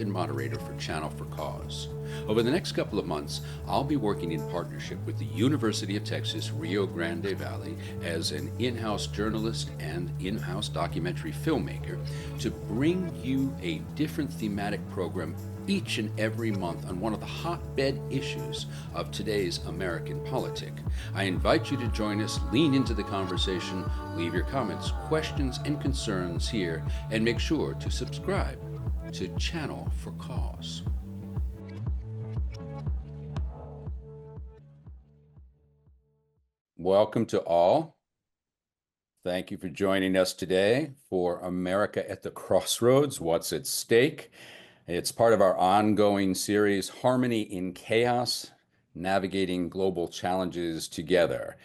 and moderator for Channel for Cause. Over the next couple of months, I'll be working in partnership with the University of Texas, Rio Grande Valley as an in-house journalist and in-house documentary filmmaker to bring you a different thematic program each and every month on one of the hotbed issues of today's American politic. I invite you to join us, lean into the conversation, leave your comments, questions, and concerns here, and make sure to subscribe to Channel for Cause. Welcome to all. Thank you for joining us today for America at the Crossroads, What's at Stake? It's part of our ongoing series, Harmony in Chaos, Navigating Global Challenges Together.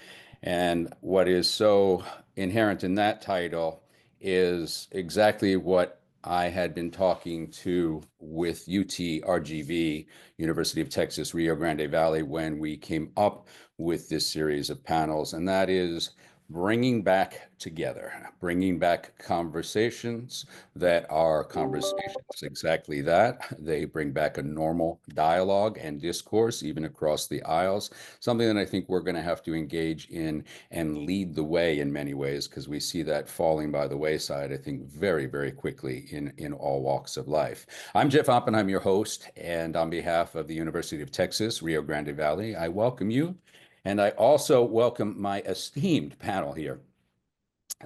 And what is so inherent in that title is exactly what I had been talking to with YTRGV, University of Texas, Rio Grande Valley, when we came up with this series of panels, and that is bringing back together, bringing back conversations that are conversations, exactly that. They bring back a normal dialogue and discourse, even across the aisles, something that I think we're going to have to engage in and lead the way in many ways, because we see that falling by the wayside, I think, very, very quickly in all walks of life. I'm Jeff Oppenheim, your host, and on behalf of the University of Texas, Rio Grande Valley, I welcome you. And I also welcome my esteemed panel here.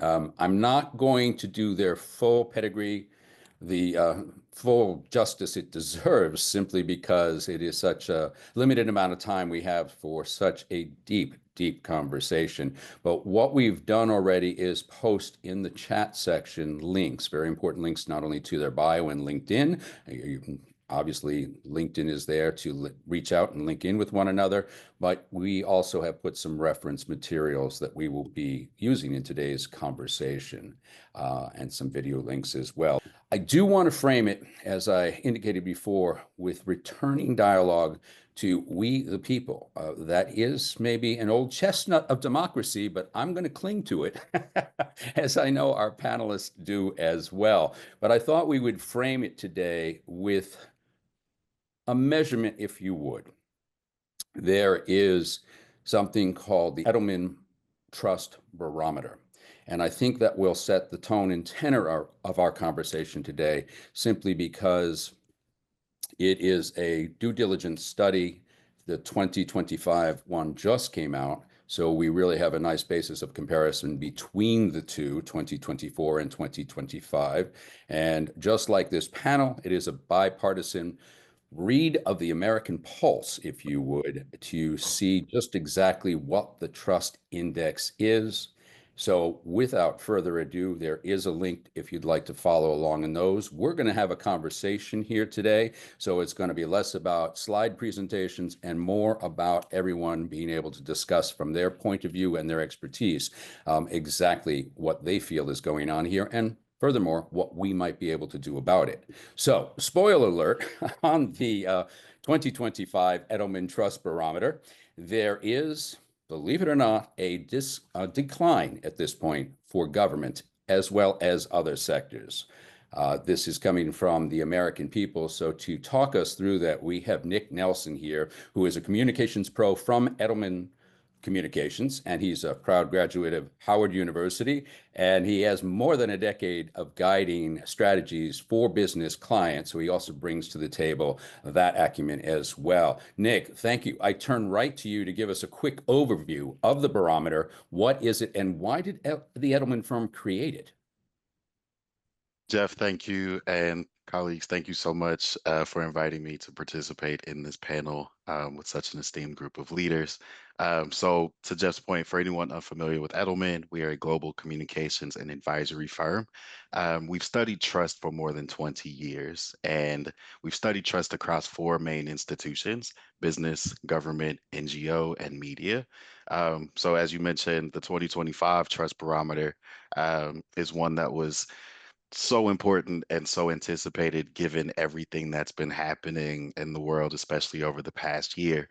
I'm not going to do their full pedigree, the full justice it deserves, simply because it is such a limited amount of time we have for such a deep, deep conversation. But what we've done already is post in the chat section links, very important links, not only to their bio and LinkedIn. Obviously, LinkedIn is there to reach out and link in with one another, but we also have put some reference materials that we will be using in today's conversation and some video links as well. I do want to frame it, as I indicated before, with returning dialogue to we the people. That is maybe an old chestnut of democracy, but I'm going to cling to it, as I know our panelists do as well. But I thought we would frame it today with a measurement, if you would. There is something called the Edelman Trust Barometer. And I think that will set the tone and tenor of our conversation today, simply because it is a due diligence study. The 2025 one just came out, so we really have a nice basis of comparison between the two, 2024 and 2025. And just like this panel, it is a bipartisan read of the American pulse, if you would, to see just exactly what the trust index is. So without further ado, there is a link if you'd like to follow along in those. We're going to have a conversation here today, so it's going to be less about slide presentations and more about everyone being able to discuss from their point of view and their expertise exactly what they feel is going on here, and furthermore, what we might be able to do about it. So, spoiler alert, on the 2025 Edelman Trust Barometer, there is, believe it or not, a decline at this point for government as well as other sectors. This is coming from the American people. So to talk us through that, we have Nick Nelson here, who is a communications pro from Edelman Communications, and he's a proud graduate of Howard University, and he has more than a decade of guiding strategies for business clients, so he also brings to the table that acumen as well. Nick, thank you. I turn right to you to give us a quick overview of the barometer. What is it, and why did the Edelman firm create it? Jeff, thank you. And colleagues, thank you so much for inviting me to participate in this panel with such an esteemed group of leaders. So to Jeff's point, for anyone unfamiliar with Edelman, we are a global communications and advisory firm. We've studied trust for more than 20 years, and we've studied trust across four main institutions: business, government, NGO, and media. So as you mentioned, the 2025 Trust Barometer is one that was so important and so anticipated given everything that's been happening in the world, especially over the past year.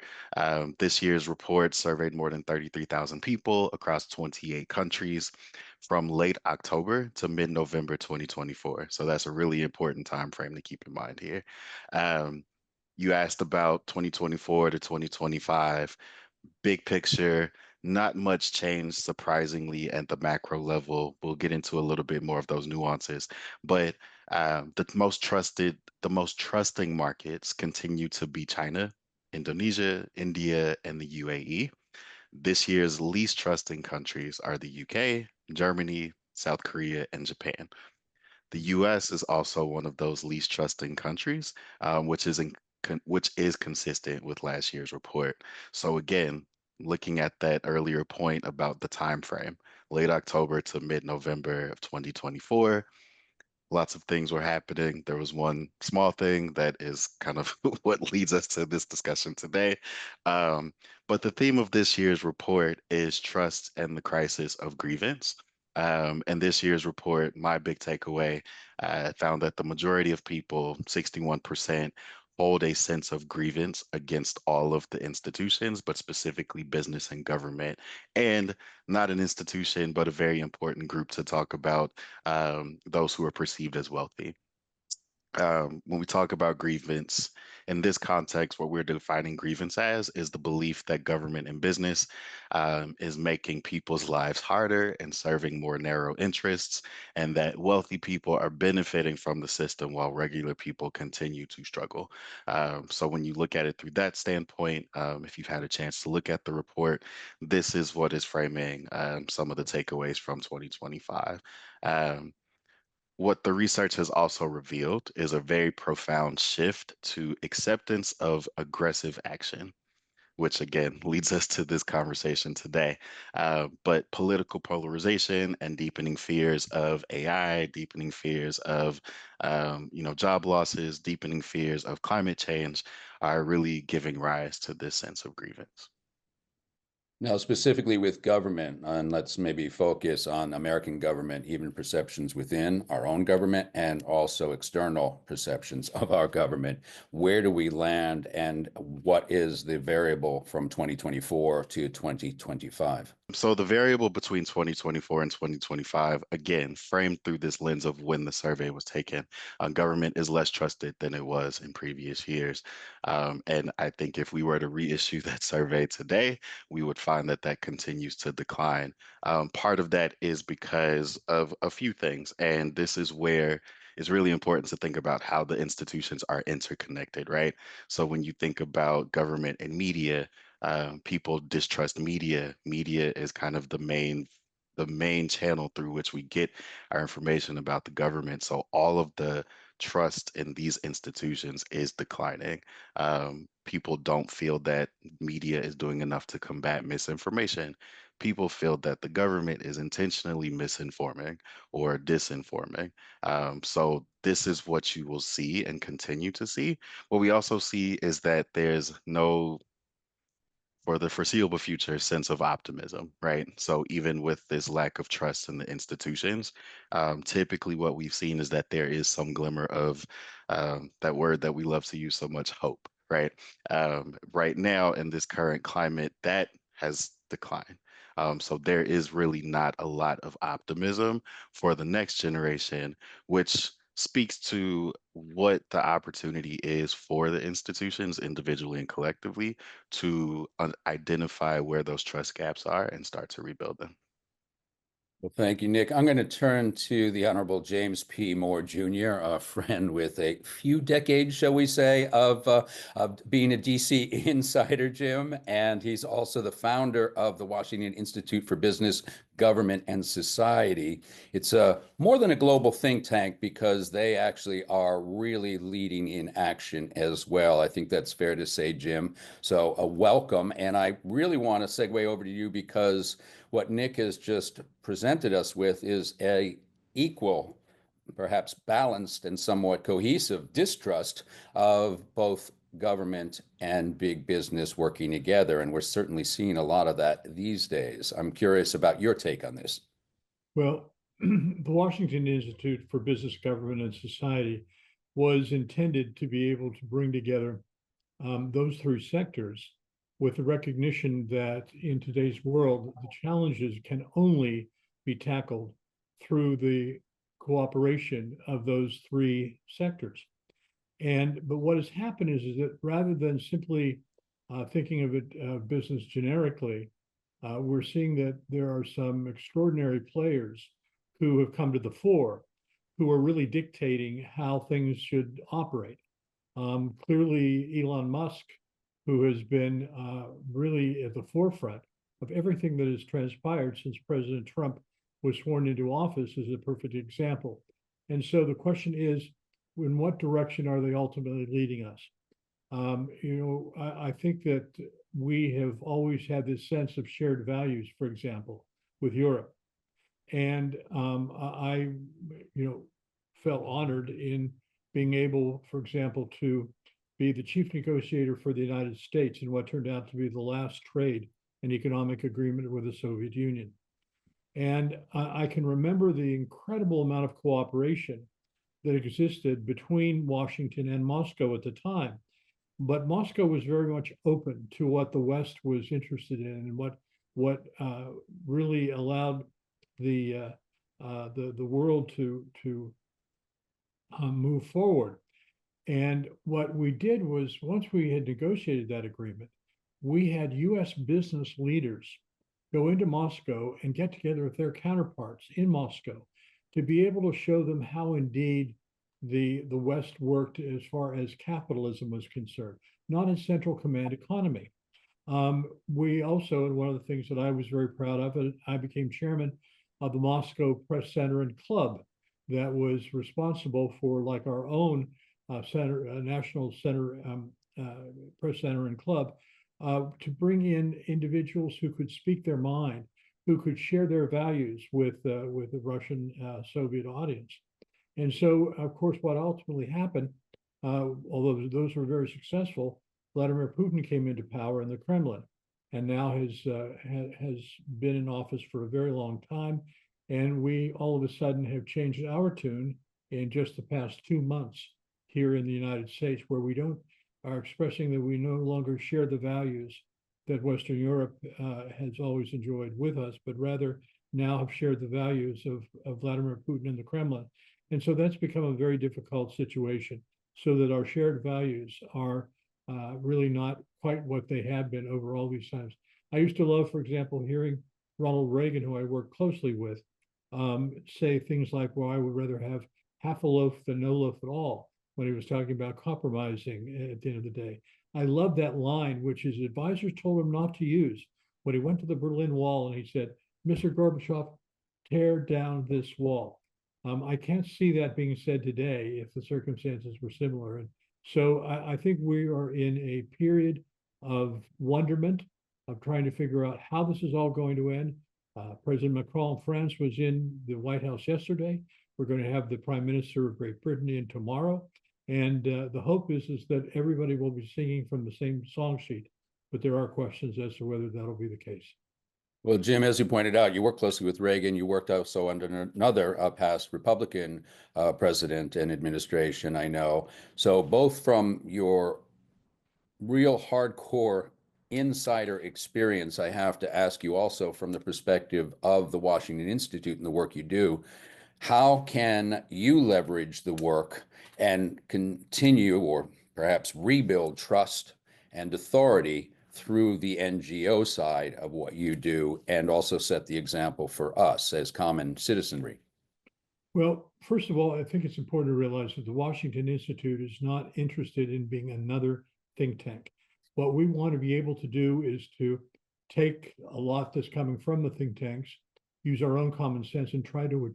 This year's report surveyed more than 33,000 people across 28 countries from late October to mid-November 2024. So that's a really important time frame to keep in mind here. Um, you asked about 2024 to 2025. Big picture, not much change, surprisingly, at the macro level. We'll get into a little bit more of those nuances, but the most trusting markets continue to be China, Indonesia, India, and the UAE. This year's least trusting countries are the UK, Germany, South Korea, and Japan. The US is also one of those least trusting countries, which is consistent with last year's report. So again, looking at that earlier point about the time frame, late October to mid-November of 2024, lots of things were happening. There was one small thing that is kind of what leads us to this discussion today. Um, but the theme of this year's report is trust and the crisis of grievance. And this year's report, my big takeaway, found that the majority of people, 61%, hold a sense of grievance against all of the institutions, but specifically business and government, and not an institution, but a very important group to talk about, those who are perceived as wealthy. When we talk about grievance in this context, what we're defining grievance as is the belief that government and business is making people's lives harder and serving more narrow interests, and that wealthy people are benefiting from the system while regular people continue to struggle. So when you look at it through that standpoint, if you've had a chance to look at the report, this is what is framing some of the takeaways from 2025. Um, what the research has also revealed is a very profound shift to acceptance of aggressive action, which again leads us to this conversation today. But political polarization and deepening fears of AI, deepening fears of job losses, deepening fears of climate change are really giving rise to this sense of grievance. Now, specifically with government, and let's maybe focus on American government, even perceptions within our own government and also external perceptions of our government. Where do we land and what is the variable from 2024 to 2025? So the variable between 2024 and 2025, again, framed through this lens of when the survey was taken, government is less trusted than it was in previous years. And I think if we were to reissue that survey today, we would find that that continues to decline. Part of that is because of a few things, and this is where it's really important to think about how the institutions are interconnected, right? So when you think about government and media, people distrust media. Media is kind of the main channel through which we get our information about the government. So all of the trust in these institutions is declining. People don't feel that media is doing enough to combat misinformation. People feel that the government is intentionally misinforming or disinforming. So this is what you will see and continue to see. What we also see is that there's no, for the foreseeable future, sense of optimism, right? So even with this lack of trust in the institutions, typically what we've seen is that there is some glimmer of that word that we love to use so much, hope, right? Right now in this current climate, that has declined. So there is really not a lot of optimism for the next generation, which speaks to what the opportunity is for the institutions individually and collectively to identify where those trust gaps are and start to rebuild them. Well, thank you, Nick. I'm going to turn to the Honorable James P. Moore Jr., a friend with a few decades, shall we say, of being a DC insider, Jim. And he's also the founder of the Washington Institute for Business, Government, and Society. It's more than a global think tank because they actually are really leading in action as well. I think that's fair to say, Jim. So welcome. And I really want to segue over to you because what Nick has just presented us with is a equal, perhaps balanced and somewhat cohesive distrust of both government and big business working together. And we're certainly seeing a lot of that these days. I'm curious about your take on this. Well, the Washington Institute for Business, Government, and Society was intended to be able to bring together those three sectors with the recognition that in today's world, the challenges can only be tackled through the cooperation of those three sectors. But what has happened is that rather than simply thinking of it business generically, we're seeing that there are some extraordinary players who have come to the fore, who are really dictating how things should operate. Clearly, Elon Musk, who has been really at the forefront of everything that has transpired since President Trump was sworn into office, is a perfect example. And so the question is, in what direction are they ultimately leading us? I think that we have always had this sense of shared values, for example, with Europe. And I, felt honored in being able, for example, to be the chief negotiator for the United States in what turned out to be the last trade and economic agreement with the Soviet Union. And I can remember the incredible amount of cooperation that existed between Washington and Moscow at the time. But Moscow was very much open to what the West was interested in and what really allowed the world to move forward. And what we did was, once we had negotiated that agreement, we had U.S. business leaders go into Moscow and get together with their counterparts in Moscow to be able to show them how indeed the West worked as far as capitalism was concerned, not a central command economy. We also, and one of the things that I was very proud of, I became chairman of the Moscow Press Center and Club that was responsible for, like, our own National Center, Press Center and Club, to bring in individuals who could speak their mind, who could share their values with the Russian Soviet audience. And so, of course, what ultimately happened, although those were very successful, Vladimir Putin came into power in the Kremlin, and now has been in office for a very long time. And we all of a sudden have changed our tune in just the past 2 months here in the United States, where we are expressing that we no longer share the values that Western Europe has always enjoyed with us, but rather now have shared the values of Vladimir Putin in the Kremlin. And so that's become a very difficult situation, so that our shared values are really not quite what they have been over all these times. I used to love, for example, hearing Ronald Reagan, who I worked closely with, say things like, well, I would rather have half a loaf than no loaf at all, when he was talking about compromising at the end of the day. I love that line, which his advisors told him not to use when he went to the Berlin Wall, and he said, Mr. Gorbachev, tear down this wall. I can't see that being said today if the circumstances were similar. And so I think we are in a period of wonderment, of trying to figure out how this is all going to end. President Macron of France was in the White House yesterday. We're going to have the Prime Minister of Great Britain in tomorrow. And the hope is that everybody will be singing from the same song sheet, but there are questions as to whether that'll be the case. Well, Jim, as you pointed out, you worked closely with Reagan. You worked also under another past Republican president and administration, I know. So both from your real hardcore insider experience, I have to ask you also from the perspective of the Washington Institute and the work you do, how can you leverage the work and continue or perhaps rebuild trust and authority through the NGO side of what you do, and also set the example for us as common citizenry? Well, first of all, I think it's important to realize that the Washington Institute is not interested in being another think tank. What we want to be able to do is to take a lot that's coming from the think tanks, use our own common sense, and try to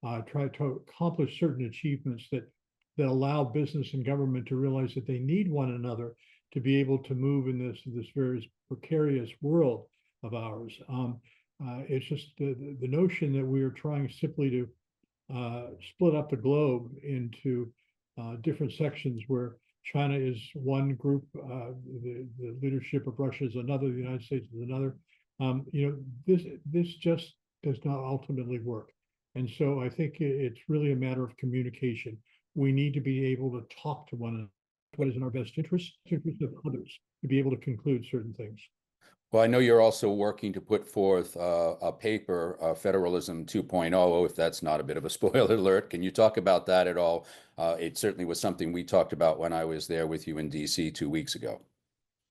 accomplish certain achievements that allow business and government to realize that they need one another to be able to move in this very precarious world of ours. It's just the notion that we are trying simply to split up the globe into different sections, where China is one group, the leadership of Russia is another, the United States is another. This just does not ultimately work. And so I think it's really a matter of communication. We need to be able to talk to one another, what is in our best interest of others, to be able to conclude certain things. Well, I know you're also working to put forth a paper, Federalism 2.0, if that's not a bit of a spoiler alert. Can you talk about that at all? It certainly was something we talked about when I was there with you in DC 2 weeks ago.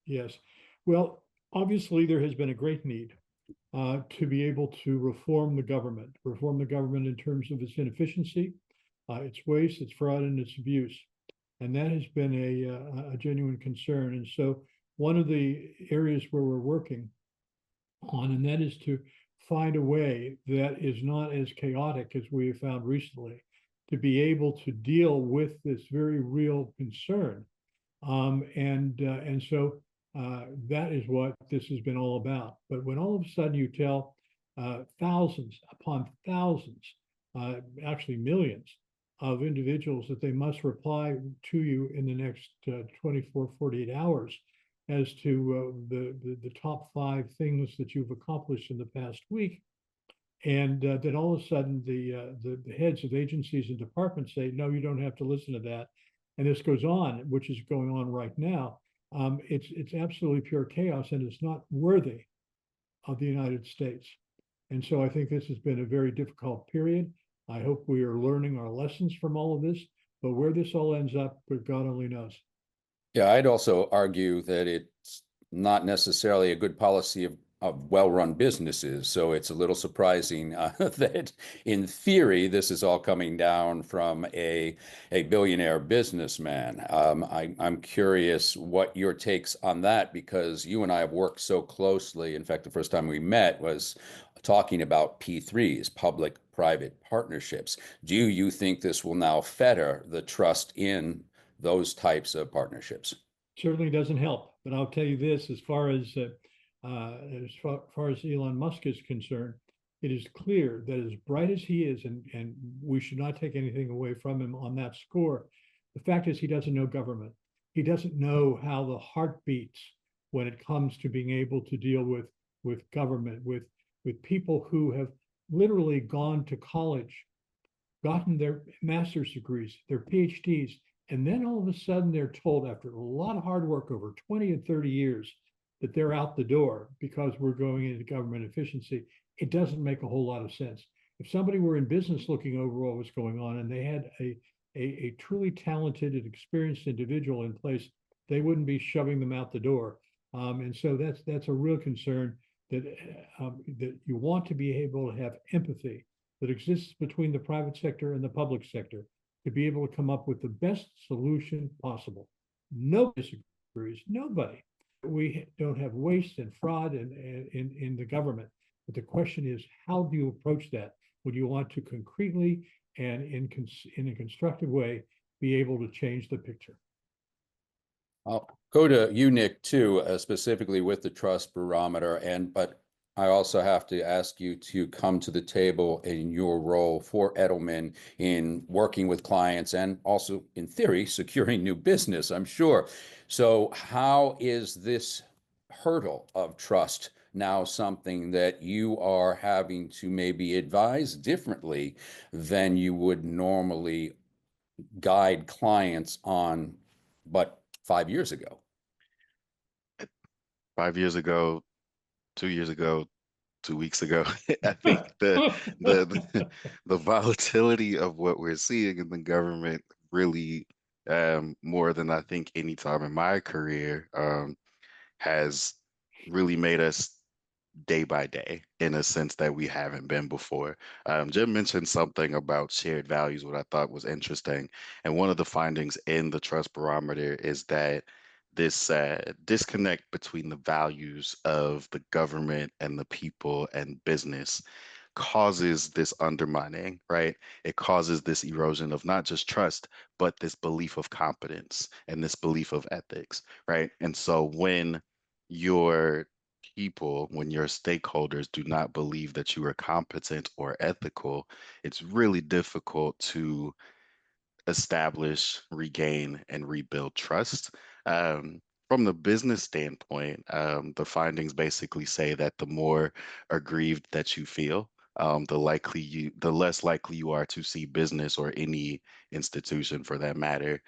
Yes. Well, obviously, there has been a great need to be able to reform the government in terms of its inefficiency, its waste, its fraud, and its abuse. And that has been a genuine concern. And so one of the areas where we're working on, and that is to find a way that is not as chaotic as we have found recently, to be able to deal with this very real concern. And so that is what this has been all about. But when all of a sudden you tell thousands upon thousands, actually millions of individuals that they must reply to you in the next 24, 48 hours as to the top 5 things that you've accomplished in the past week. And then all of a sudden the heads of agencies and departments say, no, you don't have to listen to that. And this goes on, which is going on right now. It's absolutely pure chaos, and it's not worthy of the United States. And so I think this has been a very difficult period. I hope we are learning our lessons from all of this, but where this all ends up, God only knows. Yeah, I'd also argue that it's not necessarily a good policy of well-run businesses. So it's a little surprising that in theory, this is all coming down from a billionaire businessman. I'm curious what your takes on that, because you and I have worked so closely. In fact, the first time we met was talking about P3s, public-private partnerships. Do you think this will now fetter the trust in those types of partnerships? Certainly doesn't help, but I'll tell you this: as far as Elon Musk is concerned, it is clear that as bright as he is, and we should not take anything away from him on that score, the fact is he doesn't know government. He doesn't know how the heart beats when it comes to being able to deal with government, with people who have literally gone to college, gotten their master's degrees, their PhDs, and then all of a sudden they're told, after a lot of hard work over 20 and 30 years, that they're out the door because we're going into government efficiency. It doesn't make a whole lot of sense. If somebody were in business looking over what was going on and they had a truly talented and experienced individual in place, they wouldn't be shoving them out the door. And so that's a real concern, that you want to be able to have empathy that exists between the private sector and the public sector to be able to come up with the best solution possible. Nobody disagrees, nobody. We don't have waste and fraud in the government. But the question is, how do you approach that? Would you want to concretely and in a constructive way be able to change the picture? I'll go to you, Nick, too, specifically with the trust barometer. But I also have to ask you to come to the table in your role for Edelman in working with clients and also, in theory, securing new business, I'm sure. So how is this hurdle of trust now something that you are having to maybe advise differently than you would normally guide clients on, but 5 years ago? 5 years ago, 2 years ago, 2 weeks ago, I think the volatility of what we're seeing in the government really, more than I think any time in my career, has really made us day by day in a sense that we haven't been before. Jim mentioned something about shared values, what I thought was interesting. And one of the findings in the trust barometer is that this disconnect between the values of the government and the people and business causes this undermining, right? It causes this erosion of not just trust, but this belief of competence and this belief of ethics, right? And so when your people, when your stakeholders do not believe that you are competent or ethical, it's really difficult to establish, regain, and rebuild trust. From the business standpoint, the findings basically say that the more aggrieved that you feel, the less likely you are to see business or any institution for that matter,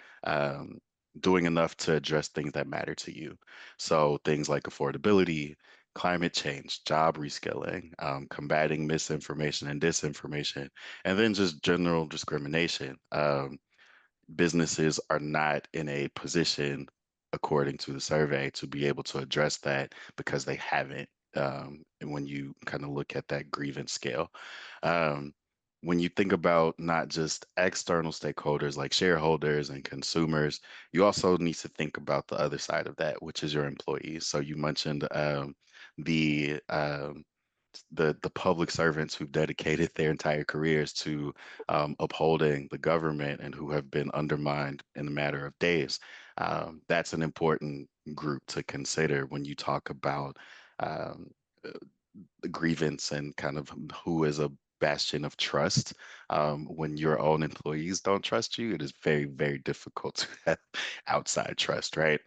doing enough to address things that matter to you. So things like affordability, climate change, job reskilling, combating misinformation and disinformation, and then just general discrimination. Businesses are not in a position, according to the survey, to be able to address that because they haven't. And when you kind of look at that grievance scale, um, when you think about not just external stakeholders like shareholders and consumers, you also need to think about the other side of that, which is your employees. So you mentioned the um, the public servants who've dedicated their entire careers to upholding the government and who have been undermined in a matter of days. That's an important group to consider when you talk about um, the grievance and kind of who is a bastion of trust. When your own employees don't trust you, it is very, very difficult to have outside trust, right?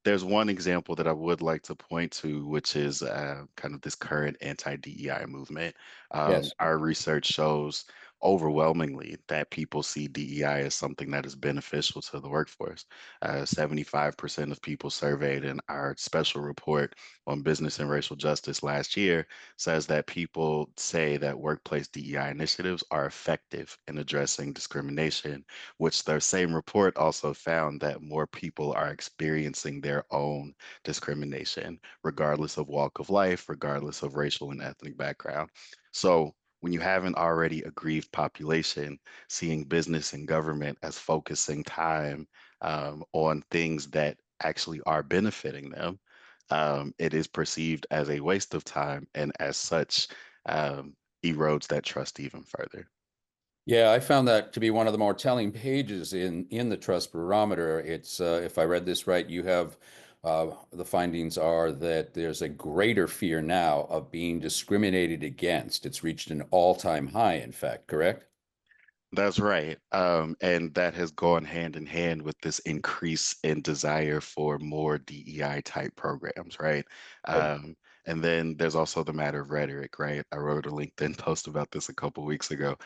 There's one example that I would like to point to, which is kind of this current anti-DEI movement. Yes. Our research shows overwhelmingly that people see DEI as something that is beneficial to the workforce. 75% of people surveyed in our special report on business and racial justice last year says that people say that workplace DEI initiatives are effective in addressing discrimination, which their same report also found that more people are experiencing their own discrimination, regardless of walk of life, regardless of racial and ethnic background. So when you have an already aggrieved population, seeing business and government as focusing time on things that actually are benefiting them, it is perceived as a waste of time, and as such, erodes that trust even further. Yeah, I found that to be one of the more telling pages in the Trust Barometer. It's if I read this right, you have the findings are that there's a greater fear now of being discriminated against. It's reached an all-time high, in fact, correct? That's right. And that has gone hand in hand with this increase in desire for more DEI type programs, right? Right. And then there's also the matter of rhetoric, right? I wrote a LinkedIn post about this a couple weeks ago.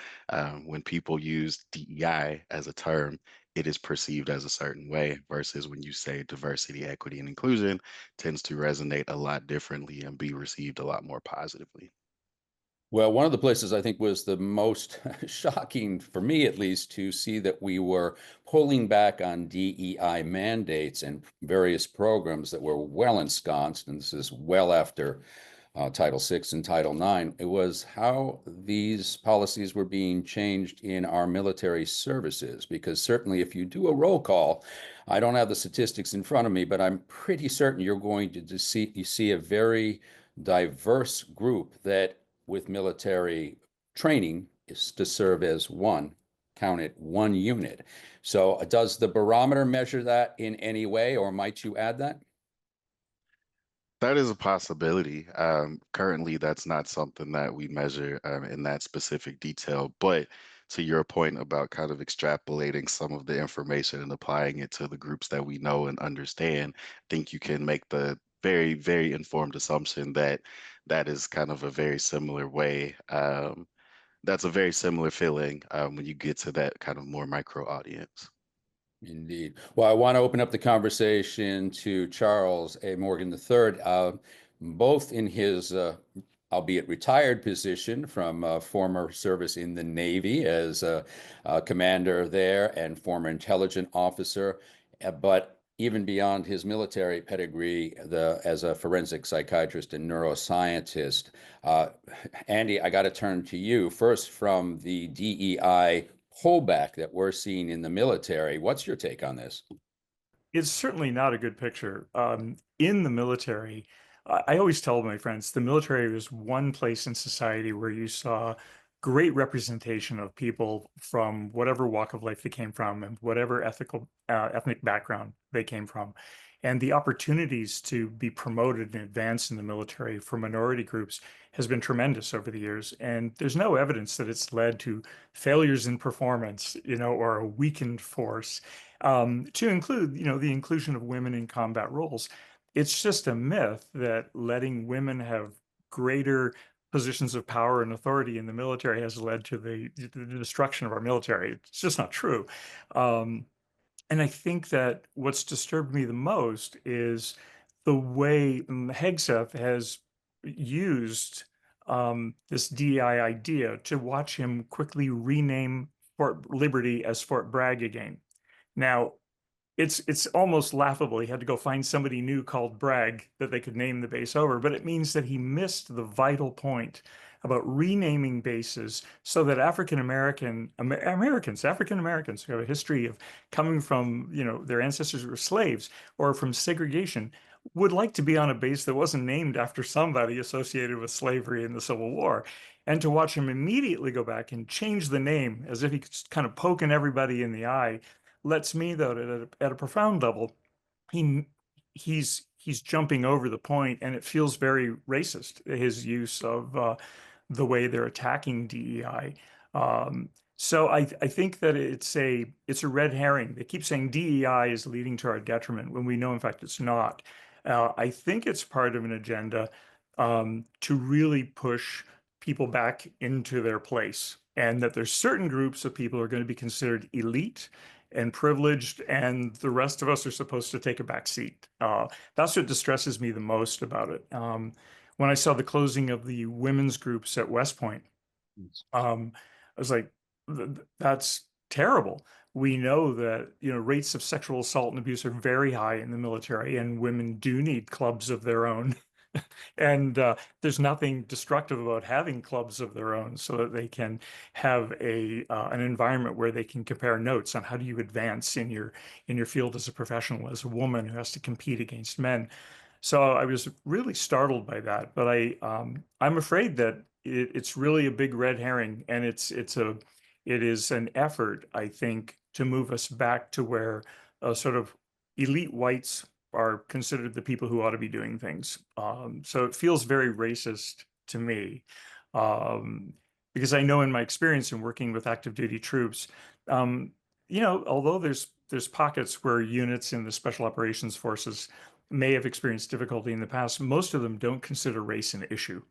When people use DEI as a term, it is perceived as a certain way versus when you say diversity, equity, and inclusion tends to resonate a lot differently and be received a lot more positively. Well, one of the places I think was the most shocking, for me at least, to see that we were pulling back on DEI mandates and various programs that were well ensconced, and this is well after Title VI and Title IX. It was how these policies were being changed in our military services, because certainly if you do a roll call, I don't have the statistics in front of me, but I'm pretty certain you're going to see a very diverse group that with military training is to serve as one, count it, one unit. So does the barometer measure that in any way, or might you add that? That is a possibility. Currently, that's not something that we measure in that specific detail. But to your point about kind of extrapolating some of the information and applying it to the groups that we know and understand, I think you can make the very, very informed assumption that that is kind of a very similar way. That's a very similar feeling when you get to that kind of more micro audience. Indeed. Well, I want to open up the conversation to Charles A. Morgan III, both in his, albeit retired position from former service in the Navy as a commander there and former intelligence officer, but even beyond his military pedigree, as a forensic psychiatrist and neuroscientist. Uh, Andy, I got to turn to you first from the DEI pullback that we're seeing in the military. What's your take on this? It's certainly not a good picture. In the military, I always tell my friends the military was one place in society where you saw great representation of people from whatever walk of life they came from and whatever ethnic background they came from. And the opportunities to be promoted and advance in the military for minority groups has been tremendous over the years. And there's no evidence that it's led to failures in performance, or a weakened force, to include, the inclusion of women in combat roles. It's just a myth that letting women have greater positions of power and authority in the military has led to the destruction of our military. It's just not true. And I think that what's disturbed me the most is the way Hegseth has used this DEI idea to watch him quickly rename Fort Liberty as Fort Bragg again. Now, it's almost laughable. He had to go find somebody new called Bragg that they could name the base over, but it means that he missed the vital point about renaming bases so that African Americans who have a history of coming from, their ancestors were slaves or from segregation, would like to be on a base that wasn't named after somebody associated with slavery in the Civil War. And to watch him immediately go back and change the name as if he could kind of poking everybody in the eye lets me, though, at a profound level, he's jumping over the point, and it feels very racist, his use of the way they're attacking DEI. So I think that it's a red herring. They keep saying DEI is leading to our detriment when we know, in fact, it's not. I think it's part of an agenda to really push people back into their place, and that there's certain groups of people who are going to be considered elite and privileged, and the rest of us are supposed to take a back seat. That's what distresses me the most about it. When I saw the closing of the women's groups at West Point, I was like, that's terrible. We know that, rates of sexual assault and abuse are very high in the military, and women do need clubs of their own. And there's nothing destructive about having clubs of their own so that they can have an environment where they can compare notes on how do you advance in your field as a professional, as a woman who has to compete against men. So I was really startled by that, but I'm afraid that it's really a big red herring, and it is an effort, I think, to move us back to where sort of elite whites are considered the people who ought to be doing things. So it feels very racist to me, because I know in my experience in working with active duty troops, although there's pockets where units in the special operations forces may have experienced difficulty in the past, most of them don't consider race an issue.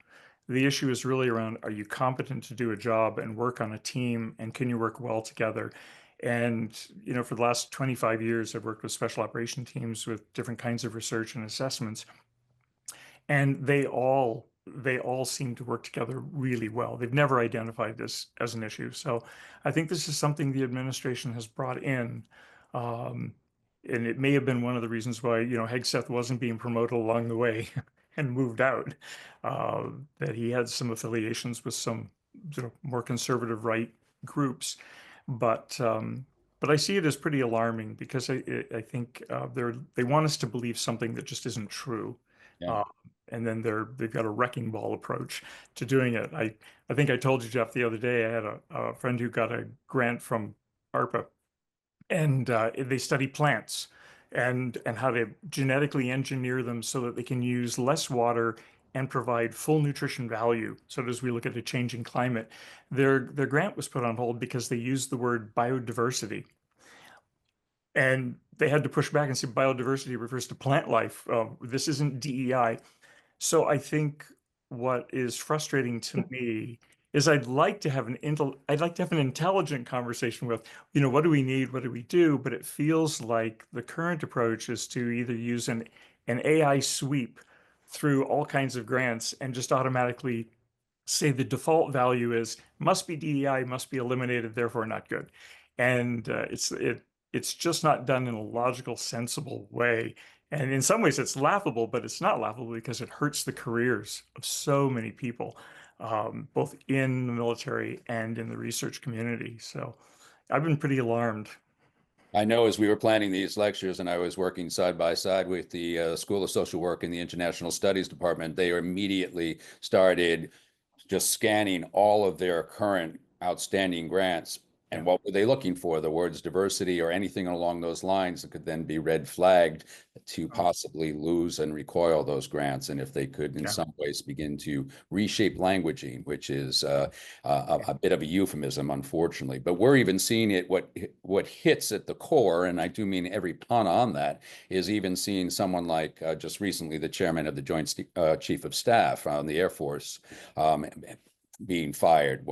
The issue is really around, are you competent to do a job and work on a team, and can you work well together? And, for the last 25 years, I've worked with special operation teams with different kinds of research and assessments, and they all seem to work together really well. They've never identified this as an issue. So I think this is something the administration has brought in. And it may have been one of the reasons why, Hegseth wasn't being promoted along the way and moved out, that he had some affiliations with some more conservative right groups. But I see it as pretty alarming, because I think they want us to believe something that just isn't true. Yeah. And then they've got a wrecking ball approach to doing it. I think I told you, Jeff, the other day, I had a friend who got a grant from ARPA, and they study plants and how to genetically engineer them so that they can use less water and provide full nutrition value. So as we look at a changing climate, their grant was put on hold because they used the word biodiversity. And they had to push back and say biodiversity refers to plant life. This isn't DEI. So I think what is frustrating to me is I'd like to have an intelligent conversation with, what do we need? What do we do? But it feels like the current approach is to either use an AI sweep through all kinds of grants and just automatically say the default value must be DEI, must be eliminated, therefore not good. And it's just not done in a logical, sensible way. And in some ways it's laughable, but it's not laughable because it hurts the careers of so many people, both in the military and in the research community. So I've been pretty alarmed. I know, as we were planning these lectures and I was working side by side with the School of Social Work in the International Studies Department, they immediately started just scanning all of their current outstanding grants. And Yeah. what were they looking for? The words diversity or anything along those lines that could then be red flagged to possibly lose and recoil those grants. And if they could in Yeah. some ways begin to reshape languaging, which is a bit of a euphemism, unfortunately. But we're even seeing it, what hits at the core, and I do mean every pun on that, is even seeing someone like just recently the chairman of the Joint Chief of Staff on the Air Force being fired.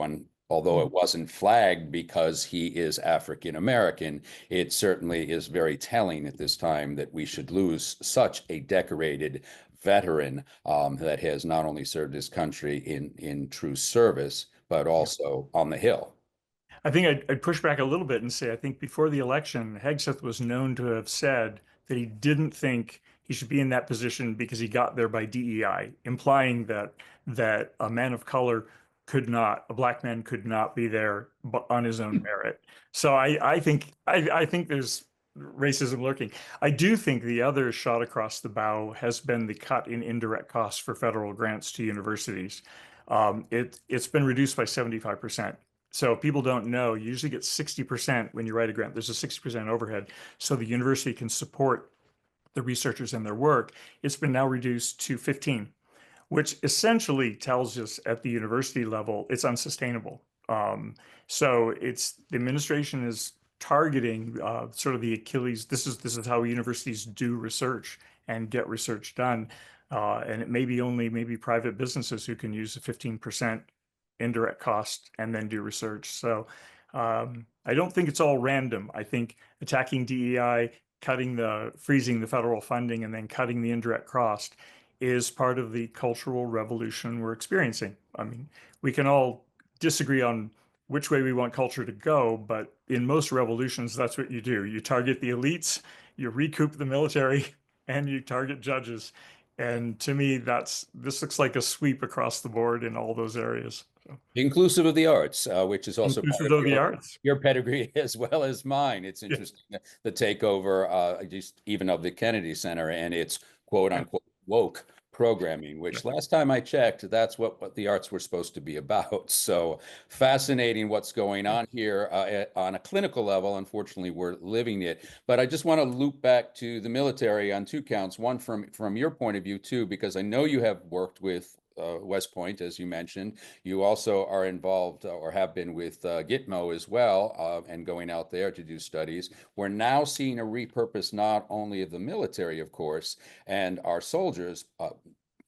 Although it wasn't flagged because he is African American, it certainly is very telling at this time that we should lose such a decorated veteran that has not only served his country in true service, but also on the Hill. I think I'd push back a little bit and say I think before the election, Hegseth was known to have said that he didn't think he should be in that position because he got there by DEI, implying that a man of color could not, a black man could not be there on his own merit. So I think there's racism lurking. I do think the other shot across the bow has been the cut in indirect costs for federal grants to universities. It's been reduced by 75%. So if people don't know, you usually get 60% when you write a grant. There's a 60% overhead. So the university can support the researchers and their work. It's been now reduced to 15, which essentially tells us at the university level, it's unsustainable. So the administration is targeting sort of the Achilles. This is how universities do research and get research done. And it may be only maybe private businesses who can use a 15% indirect cost and then do research. So I don't think it's all random. I think attacking DEI, freezing the federal funding, and then cutting the indirect cost is part of the cultural revolution we're experiencing. I mean, we can all disagree on which way we want culture to go, but in most revolutions, that's what you do. You target the elites, you recoup the military, and you target judges. And to me, this looks like a sweep across the board in all those areas. So, Inclusive of the arts, which is also part inclusive of of the arts. your pedigree as well as mine. It's Yeah. interesting the takeover, just even of the Kennedy Center and its quote Yeah. unquote woke programming, which last time I checked, that's what the arts were supposed to be about. So fascinating what's going on here on a clinical level. Unfortunately, we're living it. But I just want to loop back to the military on two counts. One from your point of view too, because I know you have worked with West Point, as you mentioned. You also are involved or have been with Gitmo as well, and going out there to do studies. We're now seeing a repurpose not only of the military, of course, and our soldiers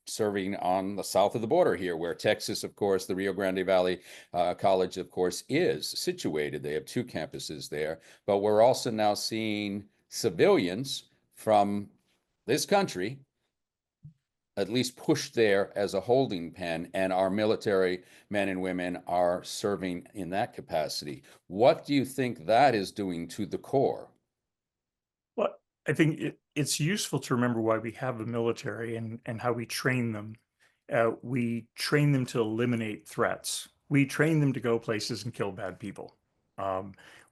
serving on the south of the border here, where Texas, of course, the Rio Grande Valley College, of course, is situated. They have two campuses there. But we're also now seeing civilians from this country at least pushed there as a holding pen, and our military men and women are serving in that capacity. What do you think that is doing to the core? Well, I think it's useful to remember why we have a military and how we train them. We train them to eliminate threats. We train them to go places and kill bad people,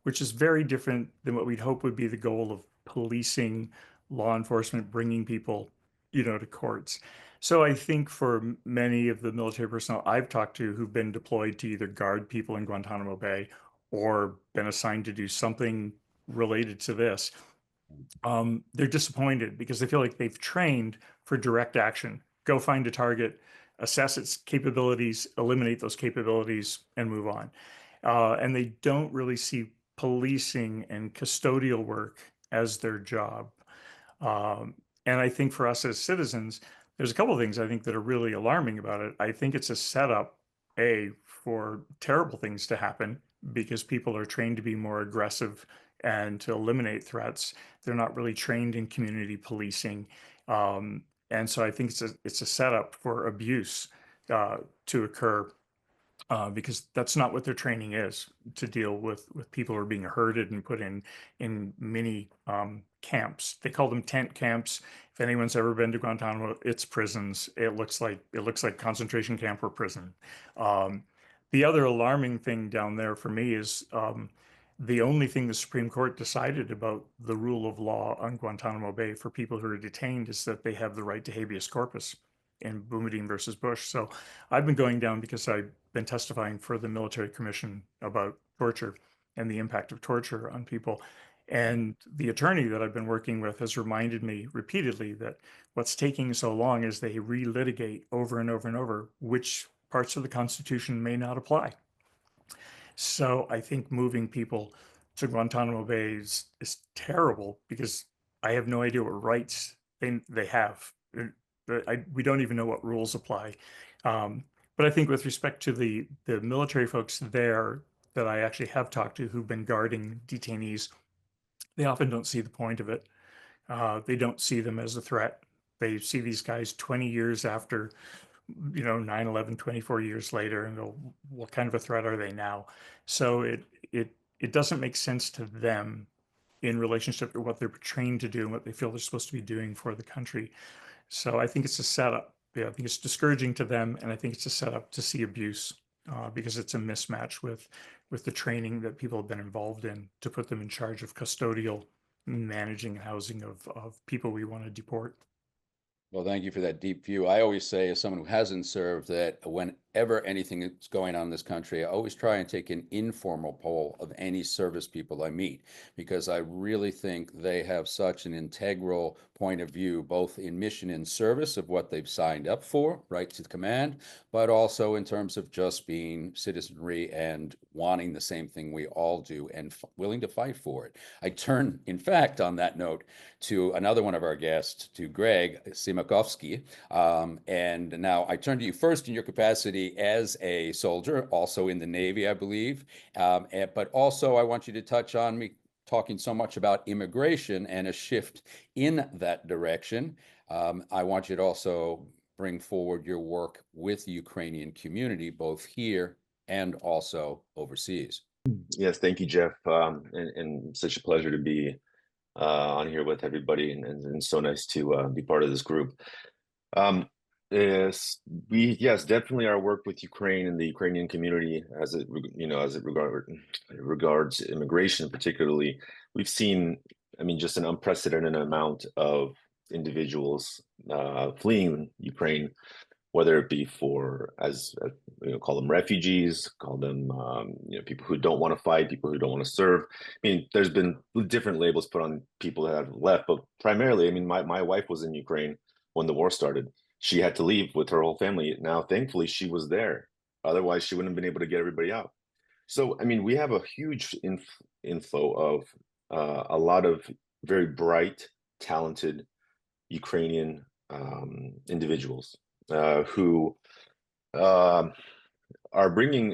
which is very different than what we'd hope would be the goal of policing, law enforcement, bringing people, to courts. So I think for many of the military personnel I've talked to who've been deployed to either guard people in Guantanamo Bay or been assigned to do something related to this, they're disappointed because they feel like they've trained for direct action. Go find a target, assess its capabilities, eliminate those capabilities, and move on. And they don't really see policing and custodial work as their job. And I think for us as citizens, there's a couple of things I think that are really alarming about it. I think it's a setup, for terrible things to happen because people are trained to be more aggressive and to eliminate threats. They're not really trained in community policing. And so I think it's a setup for abuse to occur because that's not what their training is, to deal with people who are being herded and put in mini camps. They call them tent camps. If anyone's ever been to Guantanamo, it's prisons. It looks like concentration camp or prison. The other alarming thing down there for me is the only thing the Supreme Court decided about the rule of law on Guantanamo Bay for people who are detained is that they have the right to habeas corpus in Boumediene versus Bush. So I've been going down because I've been testifying for the military commission about torture. and the impact of torture on people. And the attorney that I've been working with has reminded me repeatedly that what's taking so long is they relitigate over and over and over which parts of the Constitution may not apply. So I think moving people to Guantanamo Bay is terrible because I have no idea what rights they have. We don't even know what rules apply. But I think with respect to the military folks there that I actually have talked to who've been guarding detainees, they often don't see the point of it. They don't see them as a threat. They see these guys 20 years after, 9/11, 24 years later, and go, what kind of a threat are they now? So it doesn't make sense to them in relationship to what they're trained to do and what they feel they're supposed to be doing for the country. So I think it's a setup. Yeah, I think it's discouraging to them, and I think it's a setup to see abuse because it's a mismatch with the training that people have been involved in to put them in charge of custodial managing housing of people we want to deport. Well, thank you for that deep view. I always say, as someone who hasn't served, that whenever anything is going on in this country, I always try and take an informal poll of any service people I meet, because I really think they have such an integral point of view, both in mission and service of what they've signed up for, right to command, but also in terms of just being citizenry and wanting the same thing we all do and willing to fight for it. I turn, in fact, on that note, to another one of our guests, to Greg Simakovsky. And now I turn to you first in your capacity as a soldier, also in the Navy, I believe. But also I want you to touch on me talking so much about immigration and a shift in that direction. I want you to also bring forward your work with the Ukrainian community, both here and also overseas. Yes, thank you, Jeff. And such a pleasure to be on here with everybody, and so nice to be part of this group. Yes, definitely our work with Ukraine and the Ukrainian community as it regards immigration, particularly, we've seen, just an unprecedented amount of individuals fleeing Ukraine, whether it be for, as call them refugees, call them people who don't want to fight, people who don't want to serve. There's been different labels put on people that have left, but primarily, my wife was in Ukraine when the war started. She had to leave with her whole family. Now, thankfully, she was there. Otherwise, she wouldn't have been able to get everybody out. So, we have a huge inflow of a lot of very bright, talented Ukrainian individuals who are bringing,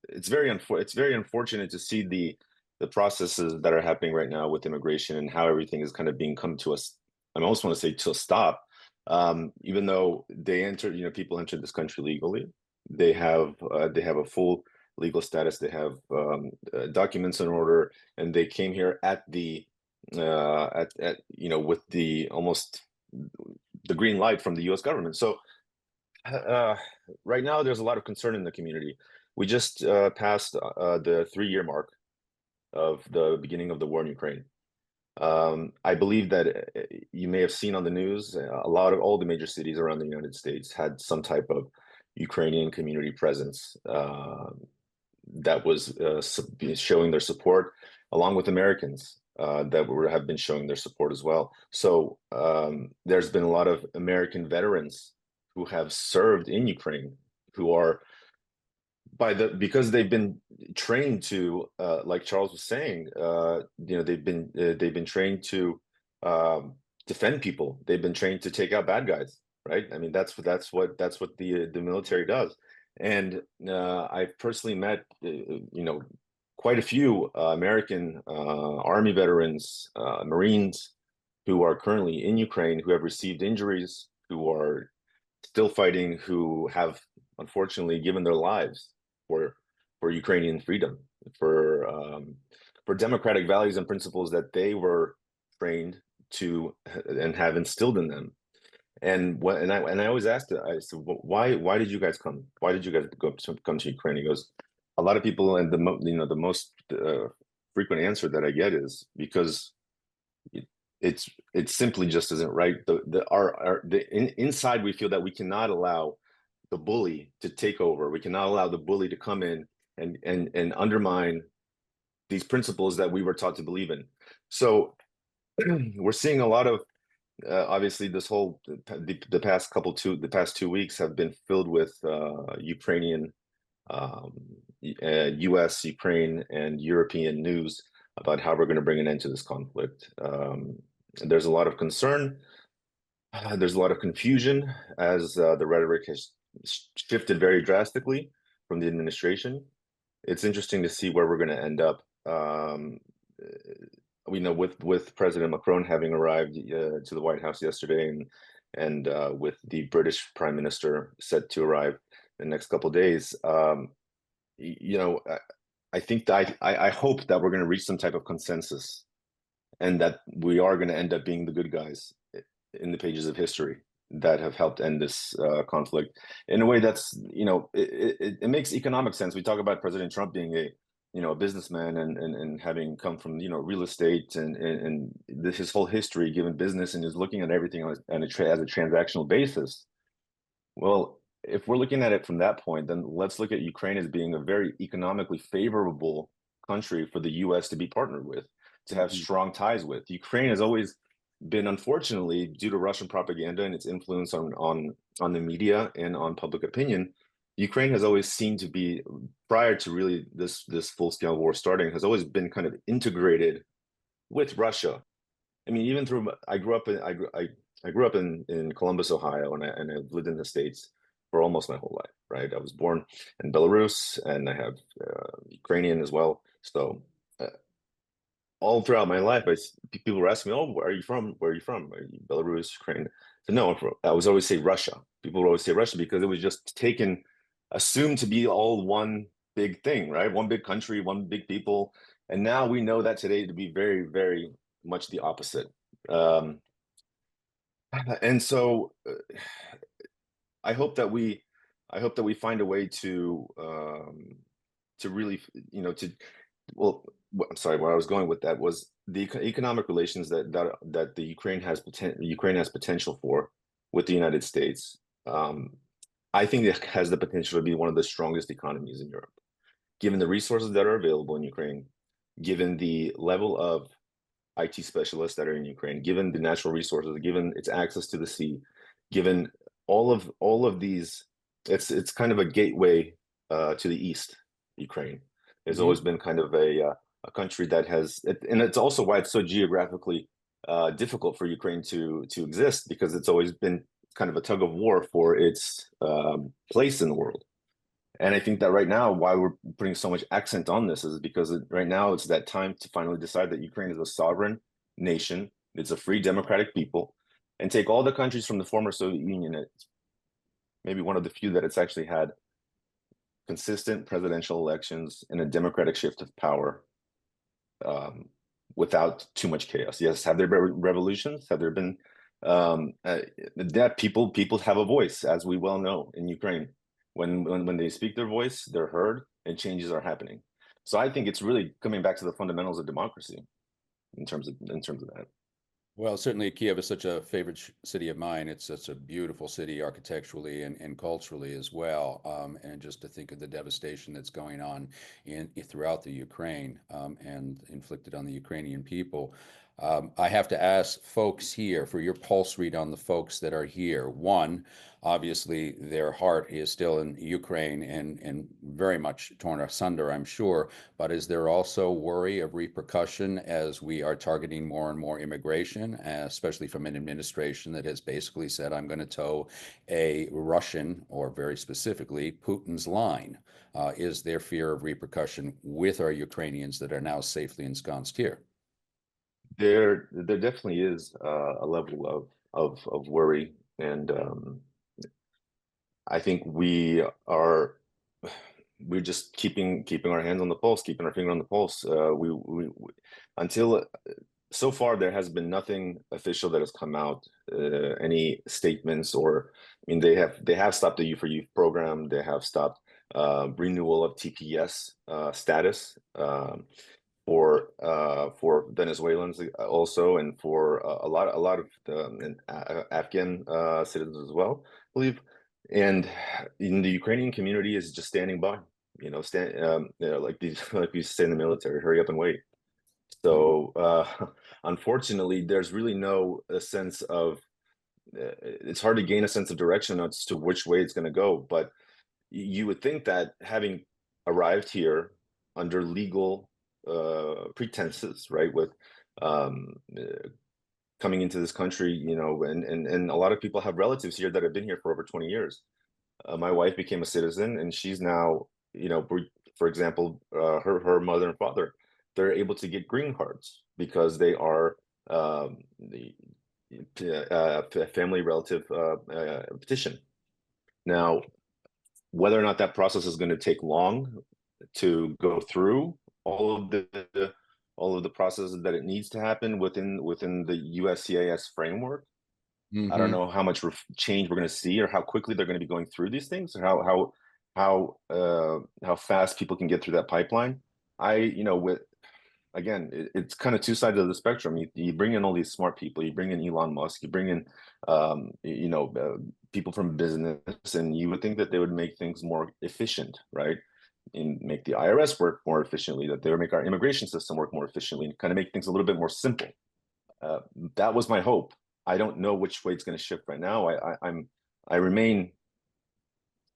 it's very unfortunate to see the processes that are happening right now with immigration and how everything is kind of being come to us. I almost want to say to a stop, even though people entered this country legally. They have a full legal status. They have documents in order, and they came here at the with the almost the green light from the U.S. government. So right now, there's a lot of concern in the community. We just passed the 3-year mark of the beginning of the war in Ukraine. I believe that you may have seen on the news, all the major cities around the United States had some type of Ukrainian community presence that was showing their support, along with Americans that have been showing their support as well. So there's been a lot of American veterans who have served in Ukraine, who are because they've been trained to, like Charles was saying, they've been trained to defend people. They've been trained to take out bad guys, right? That's what the military does. And I've personally met, quite a few American Army veterans, Marines, who are currently in Ukraine, who have received injuries, who are still fighting, who have unfortunately given their lives for Ukrainian freedom, for democratic values and principles that they were trained to and have instilled in them. And I always asked it. I said, why did you guys come? Why did you guys come to Ukraine? He goes, a lot of people, and the most frequent answer that I get is because it simply just isn't right. Inside we feel that we cannot allow the bully to take over. We cannot allow the bully to come in and undermine these principles that we were taught to believe in. So we're seeing a lot of obviously this whole the past 2 weeks have been filled with Ukrainian, US, Ukraine, and European news about how we're going to bring an end to this conflict. There's a lot of concern. There's a lot of confusion as the rhetoric has shifted very drastically from the administration. It's interesting to see where we're going to end up. We know with President Macron having arrived to the White House yesterday, and with the British Prime Minister set to arrive in the next couple of days, I think that I hope that we're going to reach some type of consensus, and that we are going to end up being the good guys in the pages of history that have helped end this conflict in a way that's, it makes economic sense. We talk about President Trump being a businessman and having come from, real estate and his whole history given business, and is looking at everything as a transactional basis. Well, if we're looking at it from that point, then let's look at Ukraine as being a very economically favorable country for the US to be partnered with, to have strong ties with. Ukraine has always been, unfortunately, due to Russian propaganda and its influence on the media and on public opinion, Ukraine has always seemed to be, prior to really this full-scale war starting, has always been kind of integrated with Russia. I mean, even through I grew up in Columbus, Ohio, and I've lived in the States for almost my whole life, right? I was born in Belarus, and I have Ukrainian as well. So all throughout my life, people were asking me, "Oh, where are you from? Where are you from? Are you Belarus, Ukraine?" So no, I was always say Russia. People would always say Russia because it was just assumed to be all one big thing, right? One big country, one big people. And now we know that today to be very, very much the opposite. And so I hope that we find a way to really, I'm sorry, where I was going with that was the economic relations that the Ukraine has potential for with the United States. I think it has the potential to be one of the strongest economies in Europe, given the resources that are available in Ukraine, given the level of IT specialists that are in Ukraine, given the natural resources, given its access to the sea, given all of these. It's kind of a gateway to the east. Ukraine has always been kind of a country that has, and it's also why it's so geographically difficult for Ukraine to exist, because it's always been kind of a tug of war for its place in the world. And I think that right now, why we're putting so much accent on this is because right now it's that time to finally decide that Ukraine is a sovereign nation, it's a free democratic people, and take all the countries from the former Soviet Union. It's maybe one of the few that it's actually had consistent presidential elections and a democratic shift of power without too much chaos. Yes, have there been revolutions? Have there been that people have a voice, as we well know in Ukraine. When they speak their voice, they're heard, and changes are happening. So I think it's really coming back to the fundamentals of democracy in terms of that. Well, certainly Kiev is such a favorite city of mine. It's such a beautiful city architecturally and culturally as well. And just to think of the devastation that's going on throughout the Ukraine and inflicted on the Ukrainian people. I have to ask folks here for your pulse read on the folks that are here. One, obviously their heart is still in Ukraine and very much torn asunder, I'm sure. But is there also worry of repercussion as we are targeting more and more immigration, especially from an administration that has basically said, I'm going to toe a Russian, or very specifically, Putin's line? Is there fear of repercussion with our Ukrainians that are now safely ensconced here? There definitely is a level of worry, and I think we're just keeping our hands on the pulse, keeping our finger on the pulse. We until so far there has been nothing official that has come out, any statements, or I mean they have stopped the Youth for Youth program, they have stopped renewal of TPS status. For Venezuelans also, and for a lot of Afghan citizens as well, I believe. And in the Ukrainian community is just standing by. like these, like we say in the military, hurry up and wait. So unfortunately, there's really no sense of, it's hard to gain a sense of direction as to which way it's going to go. But you would think that having arrived here under legal pretenses, right, with coming into this country, and a lot of people have relatives here that have been here for over 20 years. My wife became a citizen, and she's now, for example, her mother and father, they're able to get green cards because they are the family relative petition. Now, whether or not that process is going to take long to go through all of the processes that it needs to happen within the USCIS framework, I don't know how much change we're going to see, or how quickly they're going to be going through these things, or how fast people can get through that pipeline. Again, it's kind of two sides of the spectrum. You bring in all these smart people, you bring in Elon Musk, you bring in people from business, and you would think that they would make things more efficient, right? And make the IRS work more efficiently, that they would make our immigration system work more efficiently, and kind of make things a little bit more simple. That was my hope. I don't know which way it's going to shift right now. I remain,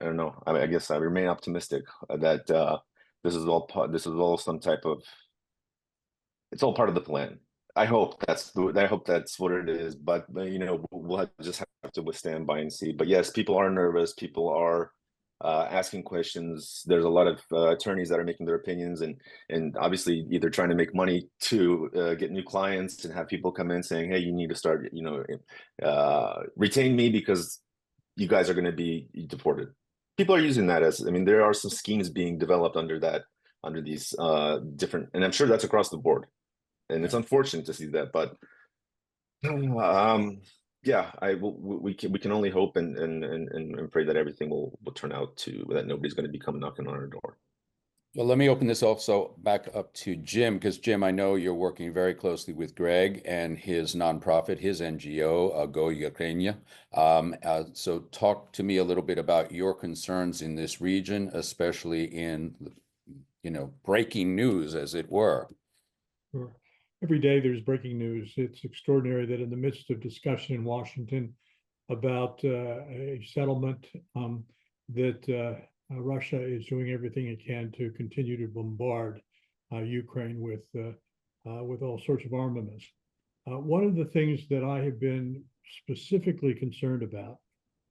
I don't know. I guess I remain optimistic that this is all some type of, it's all part of the plan. I hope that's what it is. But we'll just have to stand by and see. But yes, people are nervous. People are asking questions. There's a lot of attorneys that are making their opinions, and obviously either trying to make money to get new clients and have people come in saying, hey, you need to start, retain me because you guys are going to be deported. People are using that as, there are some schemes being developed under these different, and I'm sure that's across the board. And it's unfortunate to see that, but yeah, we can only hope and pray that everything will turn out that nobody's going to be coming knocking on our door. Well, let me open this also back up to Jim, because Jim, I know you're working very closely with Greg and his nonprofit, his NGO, Go Ukraine. So talk to me a little bit about your concerns in this region, especially in, breaking news, as it were. Sure. Every day there's breaking news. It's extraordinary that in the midst of discussion in Washington about a settlement, that Russia is doing everything it can to continue to bombard Ukraine with all sorts of armaments. One of the things that I have been specifically concerned about,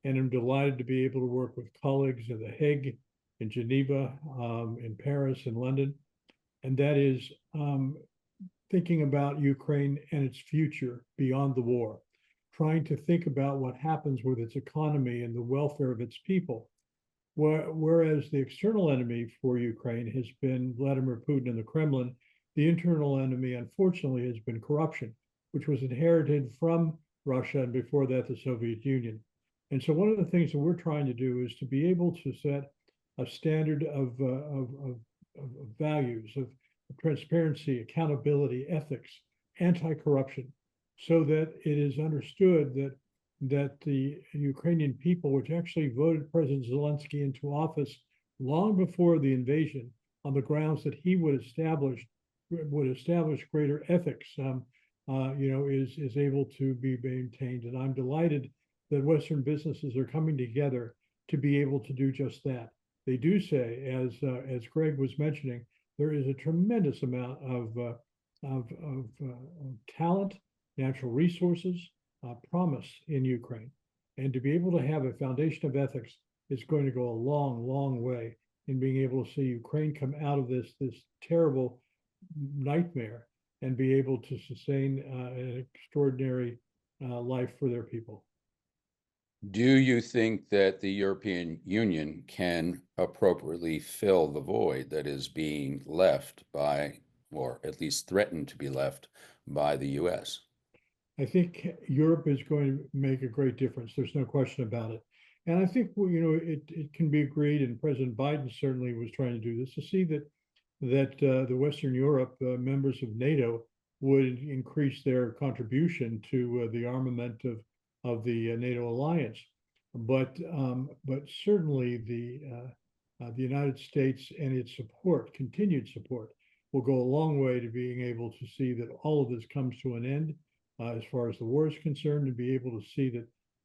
and I'm delighted to be able to work with colleagues in The Hague, in Geneva, in Paris, in London, and that is thinking about Ukraine and its future beyond the war, trying to think about what happens with its economy and the welfare of its people. Whereas the external enemy for Ukraine has been Vladimir Putin and the Kremlin, the internal enemy, unfortunately, has been corruption, which was inherited from Russia and before that the Soviet Union. And so one of the things that we're trying to do is to be able to set a standard of values, of transparency, accountability, ethics, anti-corruption, so that it is understood that the Ukrainian people, which actually voted President Zelensky into office long before the invasion, on the grounds that he would establish greater ethics, is able to be maintained. And I'm delighted that Western businesses are coming together to be able to do just that. They do say, as Greg was mentioning, there is a tremendous amount of talent, natural resources, promise in Ukraine. And to be able to have a foundation of ethics is going to go a long, long way in being able to see Ukraine come out of this terrible nightmare and be able to sustain an extraordinary life for their people. Do you think that the European Union can appropriately fill the void that is being left by, or at least threatened to be left by, the US? I think Europe is going to make a great difference. There's no question about it. And I think, it can be agreed, and President Biden certainly was trying to do this, to see that the Western Europe members of NATO would increase their contribution to the armament of the NATO alliance. But certainly the United States and its support, continued support, will go a long way to being able to see that all of this comes to an end as far as the war is concerned, and be able to see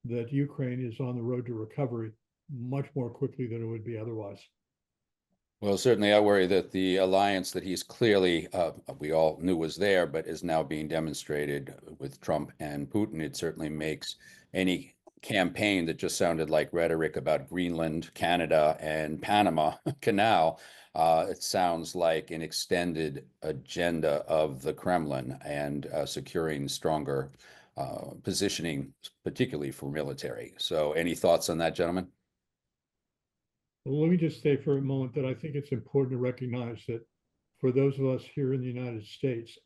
that Ukraine is on the road to recovery much more quickly than it would be otherwise. Well, certainly I worry that the alliance that he's clearly, we all knew was there, but is now being demonstrated with Trump and Putin. It certainly makes any campaign that just sounded like rhetoric about Greenland, Canada, and Panama Canal. It sounds like an extended agenda of the Kremlin and securing stronger positioning, particularly for military. So any thoughts on that, gentlemen? Well, let me just say for a moment that I think it's important to recognize that for those of us here in the United States,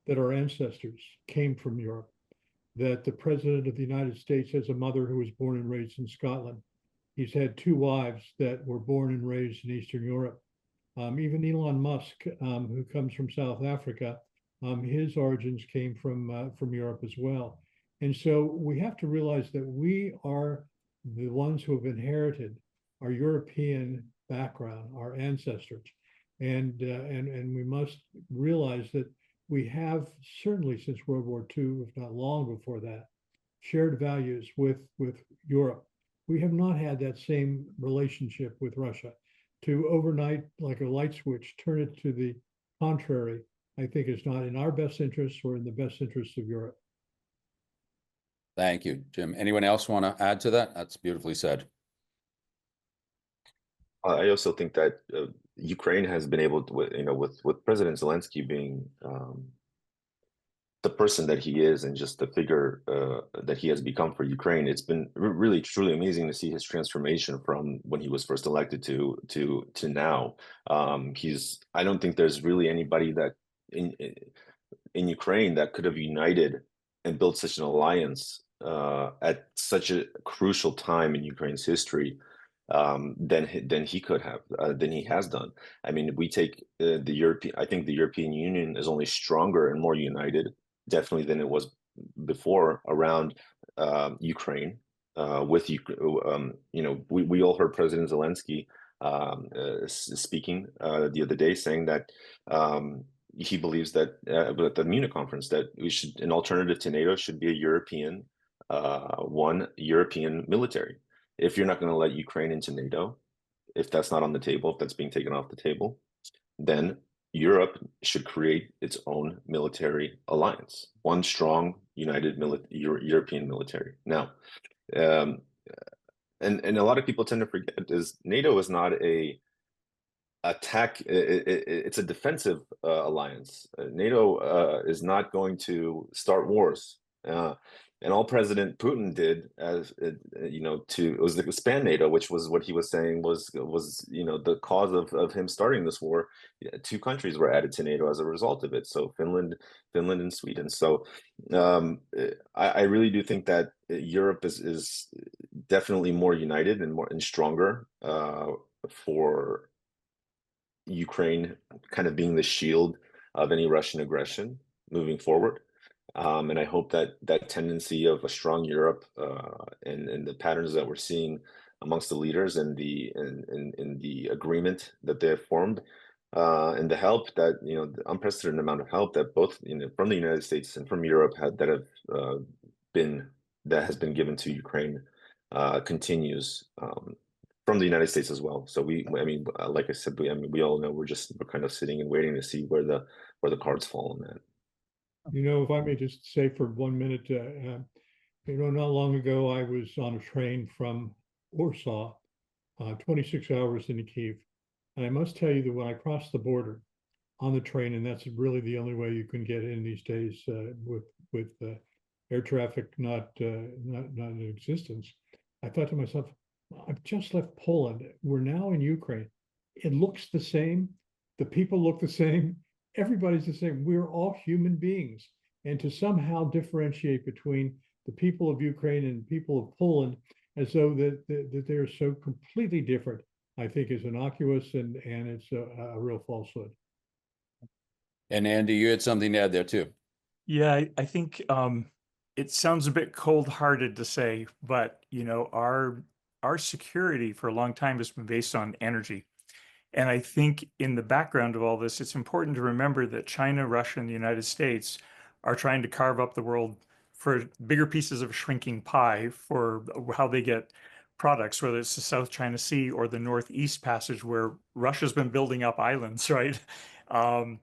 that our ancestors came from Europe, that the President of the United States has a mother who was born and raised in Scotland. He's had two wives that were born and raised in Eastern Europe. Even Elon Musk, who comes from South Africa, his origins came from Europe as well. And so we have to realize that we are the ones who have inherited our European background, our ancestors, and we must realize that we have, certainly since World War II, if not long before that, shared values with Europe. We have not had that same relationship with Russia. To overnight, like a light switch, turn it to the contrary, I think is not in our best interests or in the best interests of Europe. Thank you, Jim. Anyone else want to add to that? That's beautifully said. I also think that Ukraine has been able to, with President Zelensky being the person that he is and just the figure that he has become for Ukraine, it's been really truly amazing to see his transformation from when he was first elected to now. I don't think there's really anybody that in Ukraine that could have united and built such an alliance at such a crucial time in Ukraine's history than he could have, than he has done. I mean, we take I think the European Union is only stronger and more united, definitely, than it was before around Ukraine. We all heard President Zelensky speaking the other day, saying that he believes that at the Munich conference that an alternative to NATO should be a European military. If you're not going to let Ukraine into NATO, if that's not on the table, if that's being taken off the table, then Europe should create its own military alliance, one strong, united European military. Now, and a lot of people tend to forget is NATO is not a attack. It's a defensive alliance. NATO is not going to start wars. And all President Putin did, was to expand NATO, which was what he was saying was the cause of him starting this war. Two countries were added to NATO as a result of it. So Finland and Sweden. So I really do think that Europe is definitely more united and stronger for Ukraine kind of being the shield of any Russian aggression moving forward. And I hope that tendency of a strong Europe and the patterns that we're seeing amongst the leaders and the agreement that they have formed and the help that, the unprecedented amount of help that both from the United States and from Europe that has been given to Ukraine continues from the United States as well. So like I said, we all know we're kind of sitting and waiting to see where the cards fall on that. If I may just say for 1 minute, not long ago, I was on a train from Warsaw, 26 hours into Kyiv. And I must tell you that when I crossed the border on the train, and that's really the only way you can get in these days with air traffic not in existence, I thought to myself, I've just left Poland. We're now in Ukraine. It looks the same. The people look the same. Everybody's the same. We're all human beings. And to somehow differentiate between the people of Ukraine and people of Poland as though that they're so completely different, I think is innocuous and it's a real falsehood. And Andy, you had something to add there too. Yeah, I think it sounds a bit cold-hearted to say, but our our security for a long time has been based on energy. And I think in the background of all this, it's important to remember that China, Russia, and the United States are trying to carve up the world for bigger pieces of a shrinking pie for how they get products, whether it's the South China Sea or the Northeast Passage, where Russia's been building up islands, right? And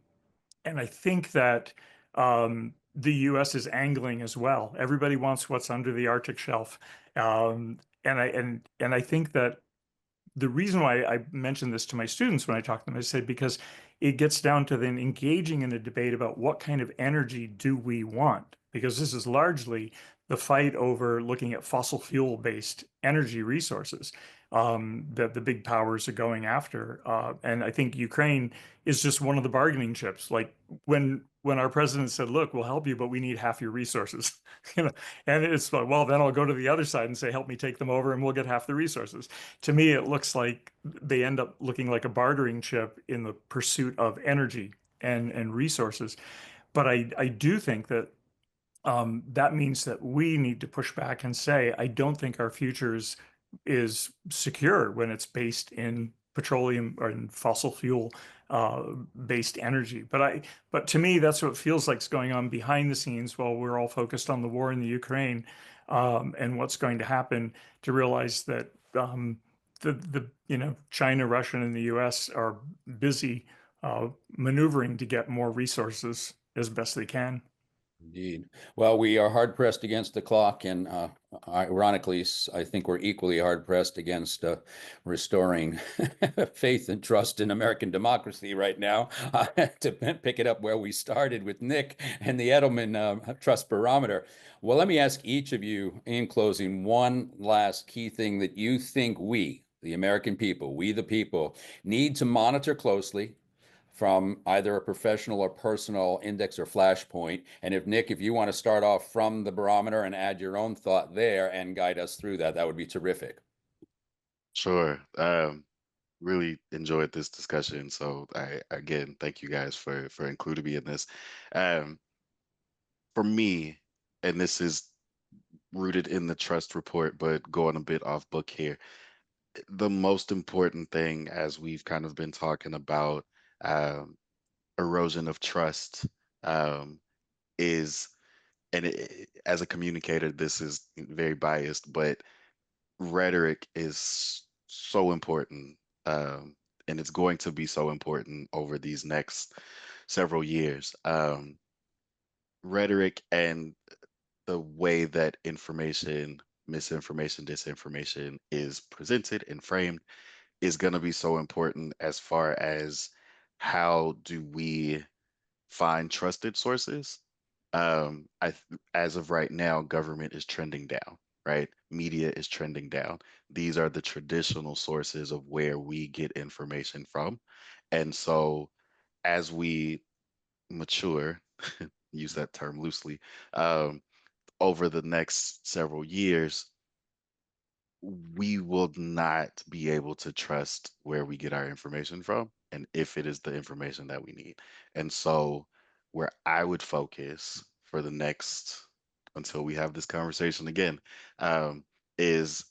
I think that the U.S. is angling as well. Everybody wants what's under the Arctic shelf, and I think that the reason why I mention this to my students when I talk to them, I say because it gets down to then engaging in a debate about what kind of energy do we want? Because this is largely the fight over looking at fossil fuel based energy resources that the big powers are going after. And I think Ukraine is just one of the bargaining chips. Like when our president said, "Look, we'll help you, but we need half your resources," you know, and it's like, well, then I'll go to the other side and say, "Help me take them over, and we'll get half the resources." To me, it looks like they end up looking like a bartering chip in the pursuit of energy and resources. But I do think that that means that we need to push back and say, I don't think our future is secure when it's based in petroleum or in fossil fuel based energy. But to me, that's what feels like is going on behind the scenes while we're all focused on the war in the Ukraine and what's going to happen, to realize that China, Russia, and the U.S. are busy maneuvering to get more resources as best they can. Indeed. Well, we are hard pressed against the clock, and ironically, I think we're equally hard pressed against restoring faith and trust in American democracy right now. To pick it up where we started with Nick and the Edelman Trust Barometer. Well, let me ask each of you in closing one last key thing that you think we, the American people, we the people, need to monitor closely from either a professional or personal index or flashpoint. And if Nick, if you want to start off from the barometer and add your own thought there and guide us through that, that would be terrific. Sure. Really enjoyed this discussion. So again, thank you guys for including me in this. Um, for me, and this is rooted in the trust report, but going a bit off book here, the most important thing, as we've kind of been talking about, um, erosion of trust, is, and as a communicator, this is very biased, but rhetoric is so important. And it's going to be so important over these next several years. Rhetoric and the way that information, misinformation, disinformation is presented and framed is going to be so important as far as how do we find trusted sources. As of right now, government is trending down, right? Media is trending down. These are the traditional sources of where we get information from. And so as we mature, use that term loosely, um, over the next several years, we will not be able to trust where we get our information from and if it is the information that we need. And so, where I would focus for the next, until we have this conversation again, is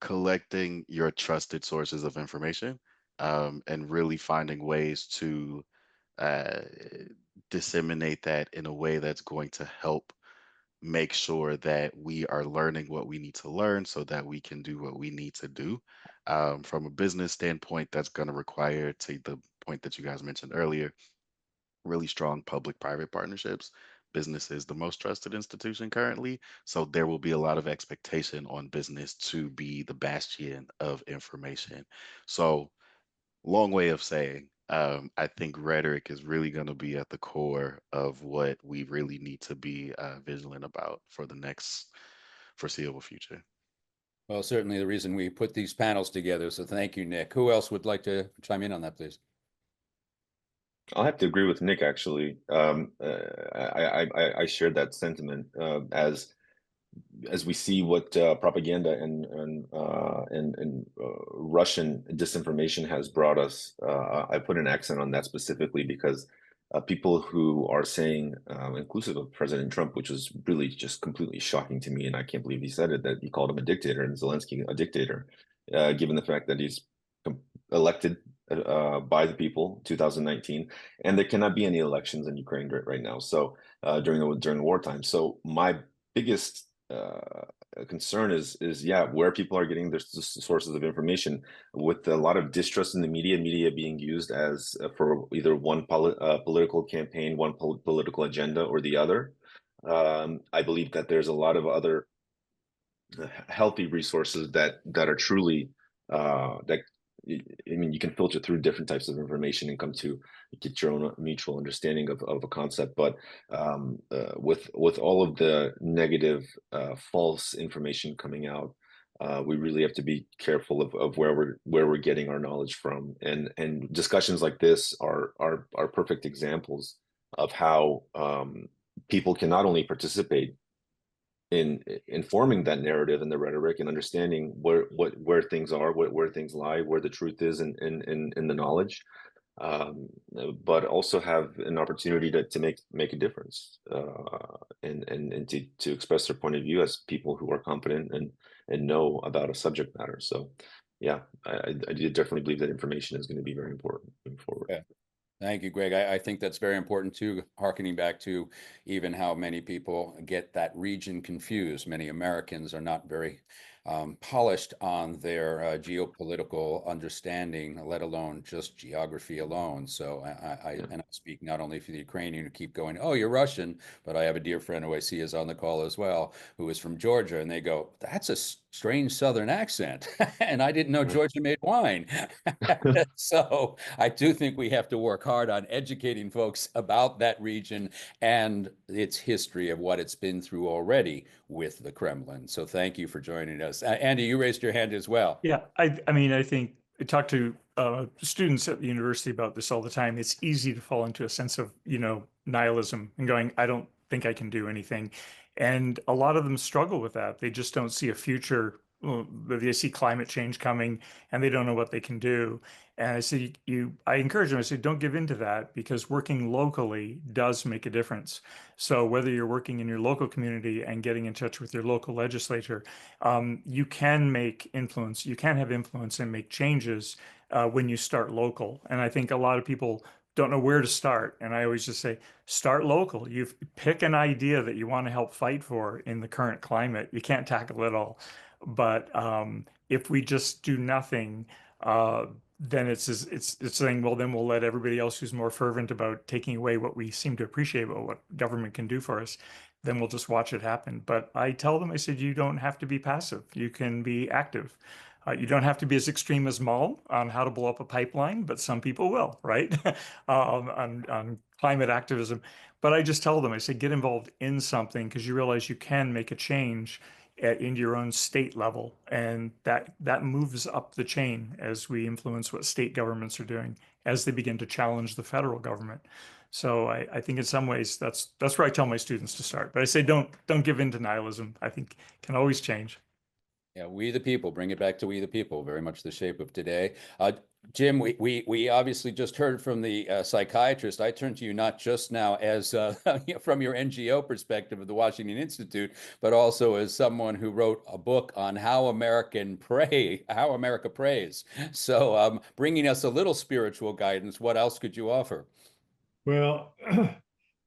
collecting your trusted sources of information, and really finding ways to uh, disseminate that in a way that's going to help make sure that we are learning what we need to learn so that we can do what we need to do. From a business standpoint, that's going to require, to the point that you guys mentioned earlier, really strong public-private partnerships. Business is the most trusted institution currently, so there will be a lot of expectation on business to be the bastion of information. So, long way of saying, I think rhetoric is really going to be at the core of what we really need to be vigilant about for the next foreseeable future. Well, certainly the reason we put these panels together. So thank you, Nick. Who else would like to chime in on that, please? I'll have to agree with Nick, actually. I shared that sentiment as we see what propaganda and Russian disinformation has brought us. I put an accent on that specifically because people who are saying, inclusive of President Trump, which was really just completely shocking to me, and I can't believe he said it, that he called him a dictator and Zelensky a dictator, given the fact that he's elected by the people 2019, and there cannot be any elections in Ukraine right now. So during wartime. So my biggest concern is yeah, where people are getting their sources of information, with a lot of distrust in the media being used as for either one political campaign, one political agenda, or the other. I believe that there's a lot of other healthy resources that are truly that, I mean, you can filter through different types of information and come to get your own mutual understanding of a concept. But with all of the negative, false information coming out, we really have to be careful of where we're getting our knowledge from. And discussions like this are perfect examples of how people can not only participate in informing that narrative and the rhetoric, and understanding where things are, where things lie, where the truth is in the knowledge, but also have an opportunity to make a difference, and to express their point of view as people who are competent and know about a subject matter. So yeah, I definitely believe that information is going to be very important moving forward. Yeah. Thank you, Greg. I think that's very important too, hearkening back to even how many people get that region confused. Many Americans are not very polished on their geopolitical understanding, let alone just geography alone. So and I speak not only for the Ukrainian who keep going, oh, you're Russian, but I have a dear friend who I see is on the call as well, who is from Georgia, and they go, that's a strange Southern accent. And I didn't know Georgia made wine. So I do think we have to work hard on educating folks about that region and its history of what it's been through already with the Kremlin. So thank you for joining us. Andy, you raised your hand as well. Yeah, I mean, I think I talk to students at the university about this all the time. It's easy to fall into a sense of, nihilism and going, I don't think I can do anything. And a lot of them struggle with that. They just don't see a future. Well, they see climate change coming and they don't know what they can do. And I say, I encourage them, I say, don't give in to that, because working locally does make a difference. So whether you're working in your local community and getting in touch with your local legislator, you can make influence, you can have influence and make changes when you start local. And I think a lot of people don't know where to start. And I always just say, start local. You pick an idea that you want to help fight for in the current climate. You can't tackle it all. But if we just do nothing, then it's saying, well, then we'll let everybody else who's more fervent about taking away what we seem to appreciate about what government can do for us, then we'll just watch it happen. But I tell them, I said, you don't have to be passive. You can be active. You don't have to be as extreme as Maul on how to blow up a pipeline, but some people will, right? on climate activism. But I just tell them, I say, get involved in something, because you realize you can make a change in your own state level, and that moves up the chain as we influence what state governments are doing as they begin to challenge the federal government. So I think in some ways that's where I tell my students to start. But I say don't give in to nihilism. I think it can always change. Yeah, we the people, bring it back to we the people, very much the shape of today. Jim, we obviously just heard from the psychiatrist. I turn to you not just now as from your NGO perspective of the Washington Institute, but also as someone who wrote a book on how America prays. So bringing us a little spiritual guidance, what else could you offer? Well,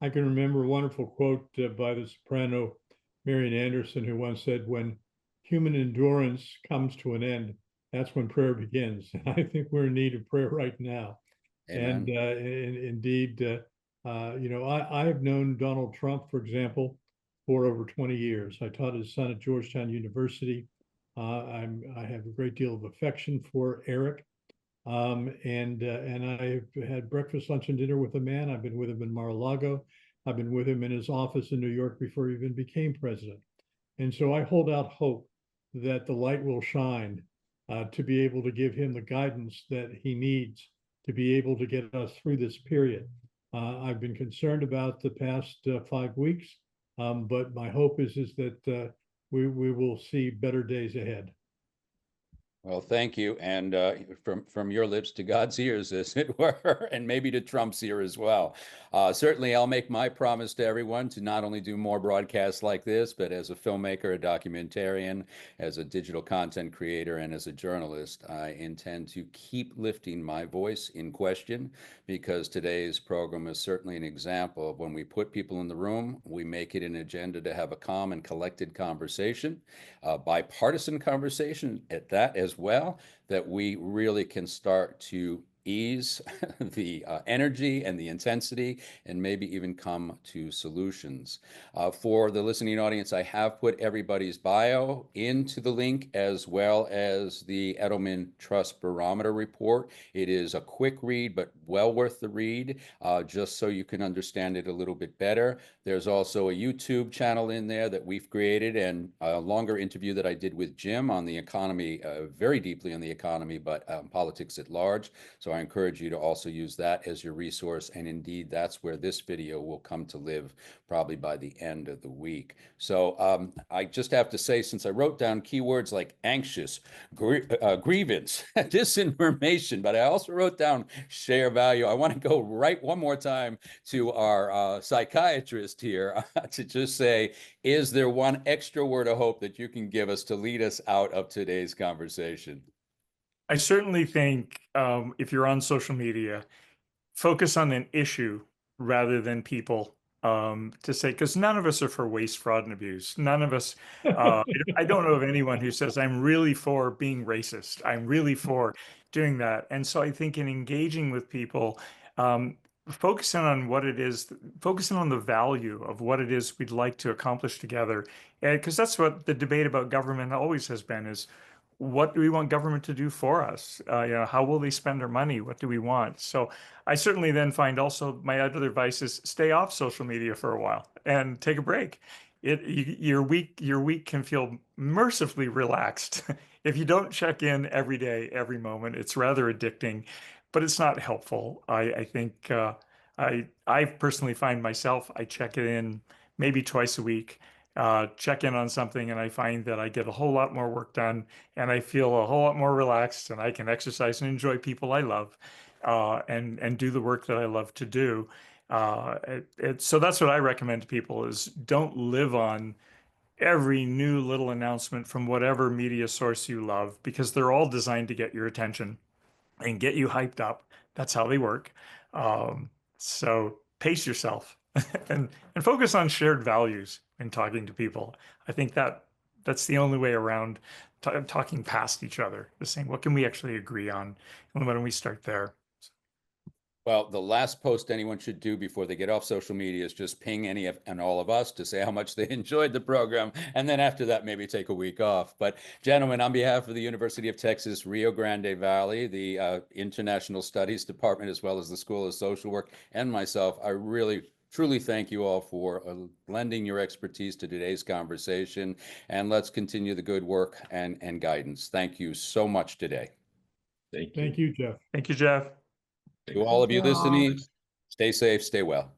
I can remember a wonderful quote by the soprano Marian Anderson, who once said, when human endurance comes to an end, that's when prayer begins. I think we're in need of prayer right now. Amen. And indeed, I have known Donald Trump, for example, for over 20 years. I taught his son at Georgetown University. I have a great deal of affection for Eric. And I've had breakfast, lunch, and dinner with the man. I've been with him in Mar-a-Lago. I've been with him in his office in New York before he even became president. And so I hold out hope that the light will shine to be able to give him the guidance that he needs to be able to get us through this period. I've been concerned about the past 5 weeks, but my hope is that we will see better days ahead. Well, thank you. And from your lips to God's ears, as it were, and maybe to Trump's ear as well. Certainly, I'll make my promise to everyone to not only do more broadcasts like this, but as a filmmaker, a documentarian, as a digital content creator, and as a journalist, I intend to keep lifting my voice in question, because today's program is certainly an example of when we put people in the room, we make it an agenda to have a calm and collected conversation, a bipartisan conversation at that as well, that we really can start to ease the energy and the intensity, and maybe even come to solutions. For the listening audience, I have put everybody's bio into the link, as well as the Edelman Trust Barometer report. It is a quick read, but well worth the read, just so you can understand it a little bit better. There's also a YouTube channel in there that we've created, and a longer interview that I did with Jim on the economy, very deeply on the economy, but politics at large. So I encourage you to also use that as your resource. And indeed, that's where this video will come to live, probably by the end of the week. So I just have to say, since I wrote down keywords like anxious, grievance, disinformation, but I also wrote down share value, I want to go right one more time to our psychiatrist here to just say, is there one extra word of hope that you can give us to lead us out of today's conversation? I certainly think if you're on social media, focus on an issue rather than people, to say, because none of us are for waste, fraud, and abuse. None of us, I don't know of anyone who says, I'm really for being racist. I'm really for doing that. And so I think in engaging with people, focusing on what it is, focusing on the value of what it is we'd like to accomplish together. Because that's what the debate about government always has been, is what do we want government to do for us? How will they spend their money? What do we want? So I certainly then find also my other advice is stay off social media for a while and take a break. Your week can feel mercifully relaxed if you don't check in every day, every moment. It's rather addicting, but it's not helpful. I think I personally find myself, I check it in maybe twice a week. Check in on something, and I find that I get a whole lot more work done, and I feel a whole lot more relaxed, and I can exercise and enjoy people I love, and do the work that I love to do. So that's what I recommend to people: is don't live on every new little announcement from whatever media source you love, because they're all designed to get your attention and get you hyped up. That's how they work. So pace yourself and focus on shared values in talking to people. I think that's the only way around talking past each other, just saying, what can we actually agree on? And why don't we start there? Well, the last post anyone should do before they get off social media is just ping any of and all of us to say how much they enjoyed the program. And then after that, maybe take a week off. But gentlemen, on behalf of the University of Texas, Rio Grande Valley, the International Studies Department, as well as the School of Social Work, and myself, I really truly thank you all for lending your expertise to today's conversation. And let's continue the good work and guidance. Thank you so much today. Thank you, Jeff. Thank you, Jeff. To all of you listening, stay safe, stay well.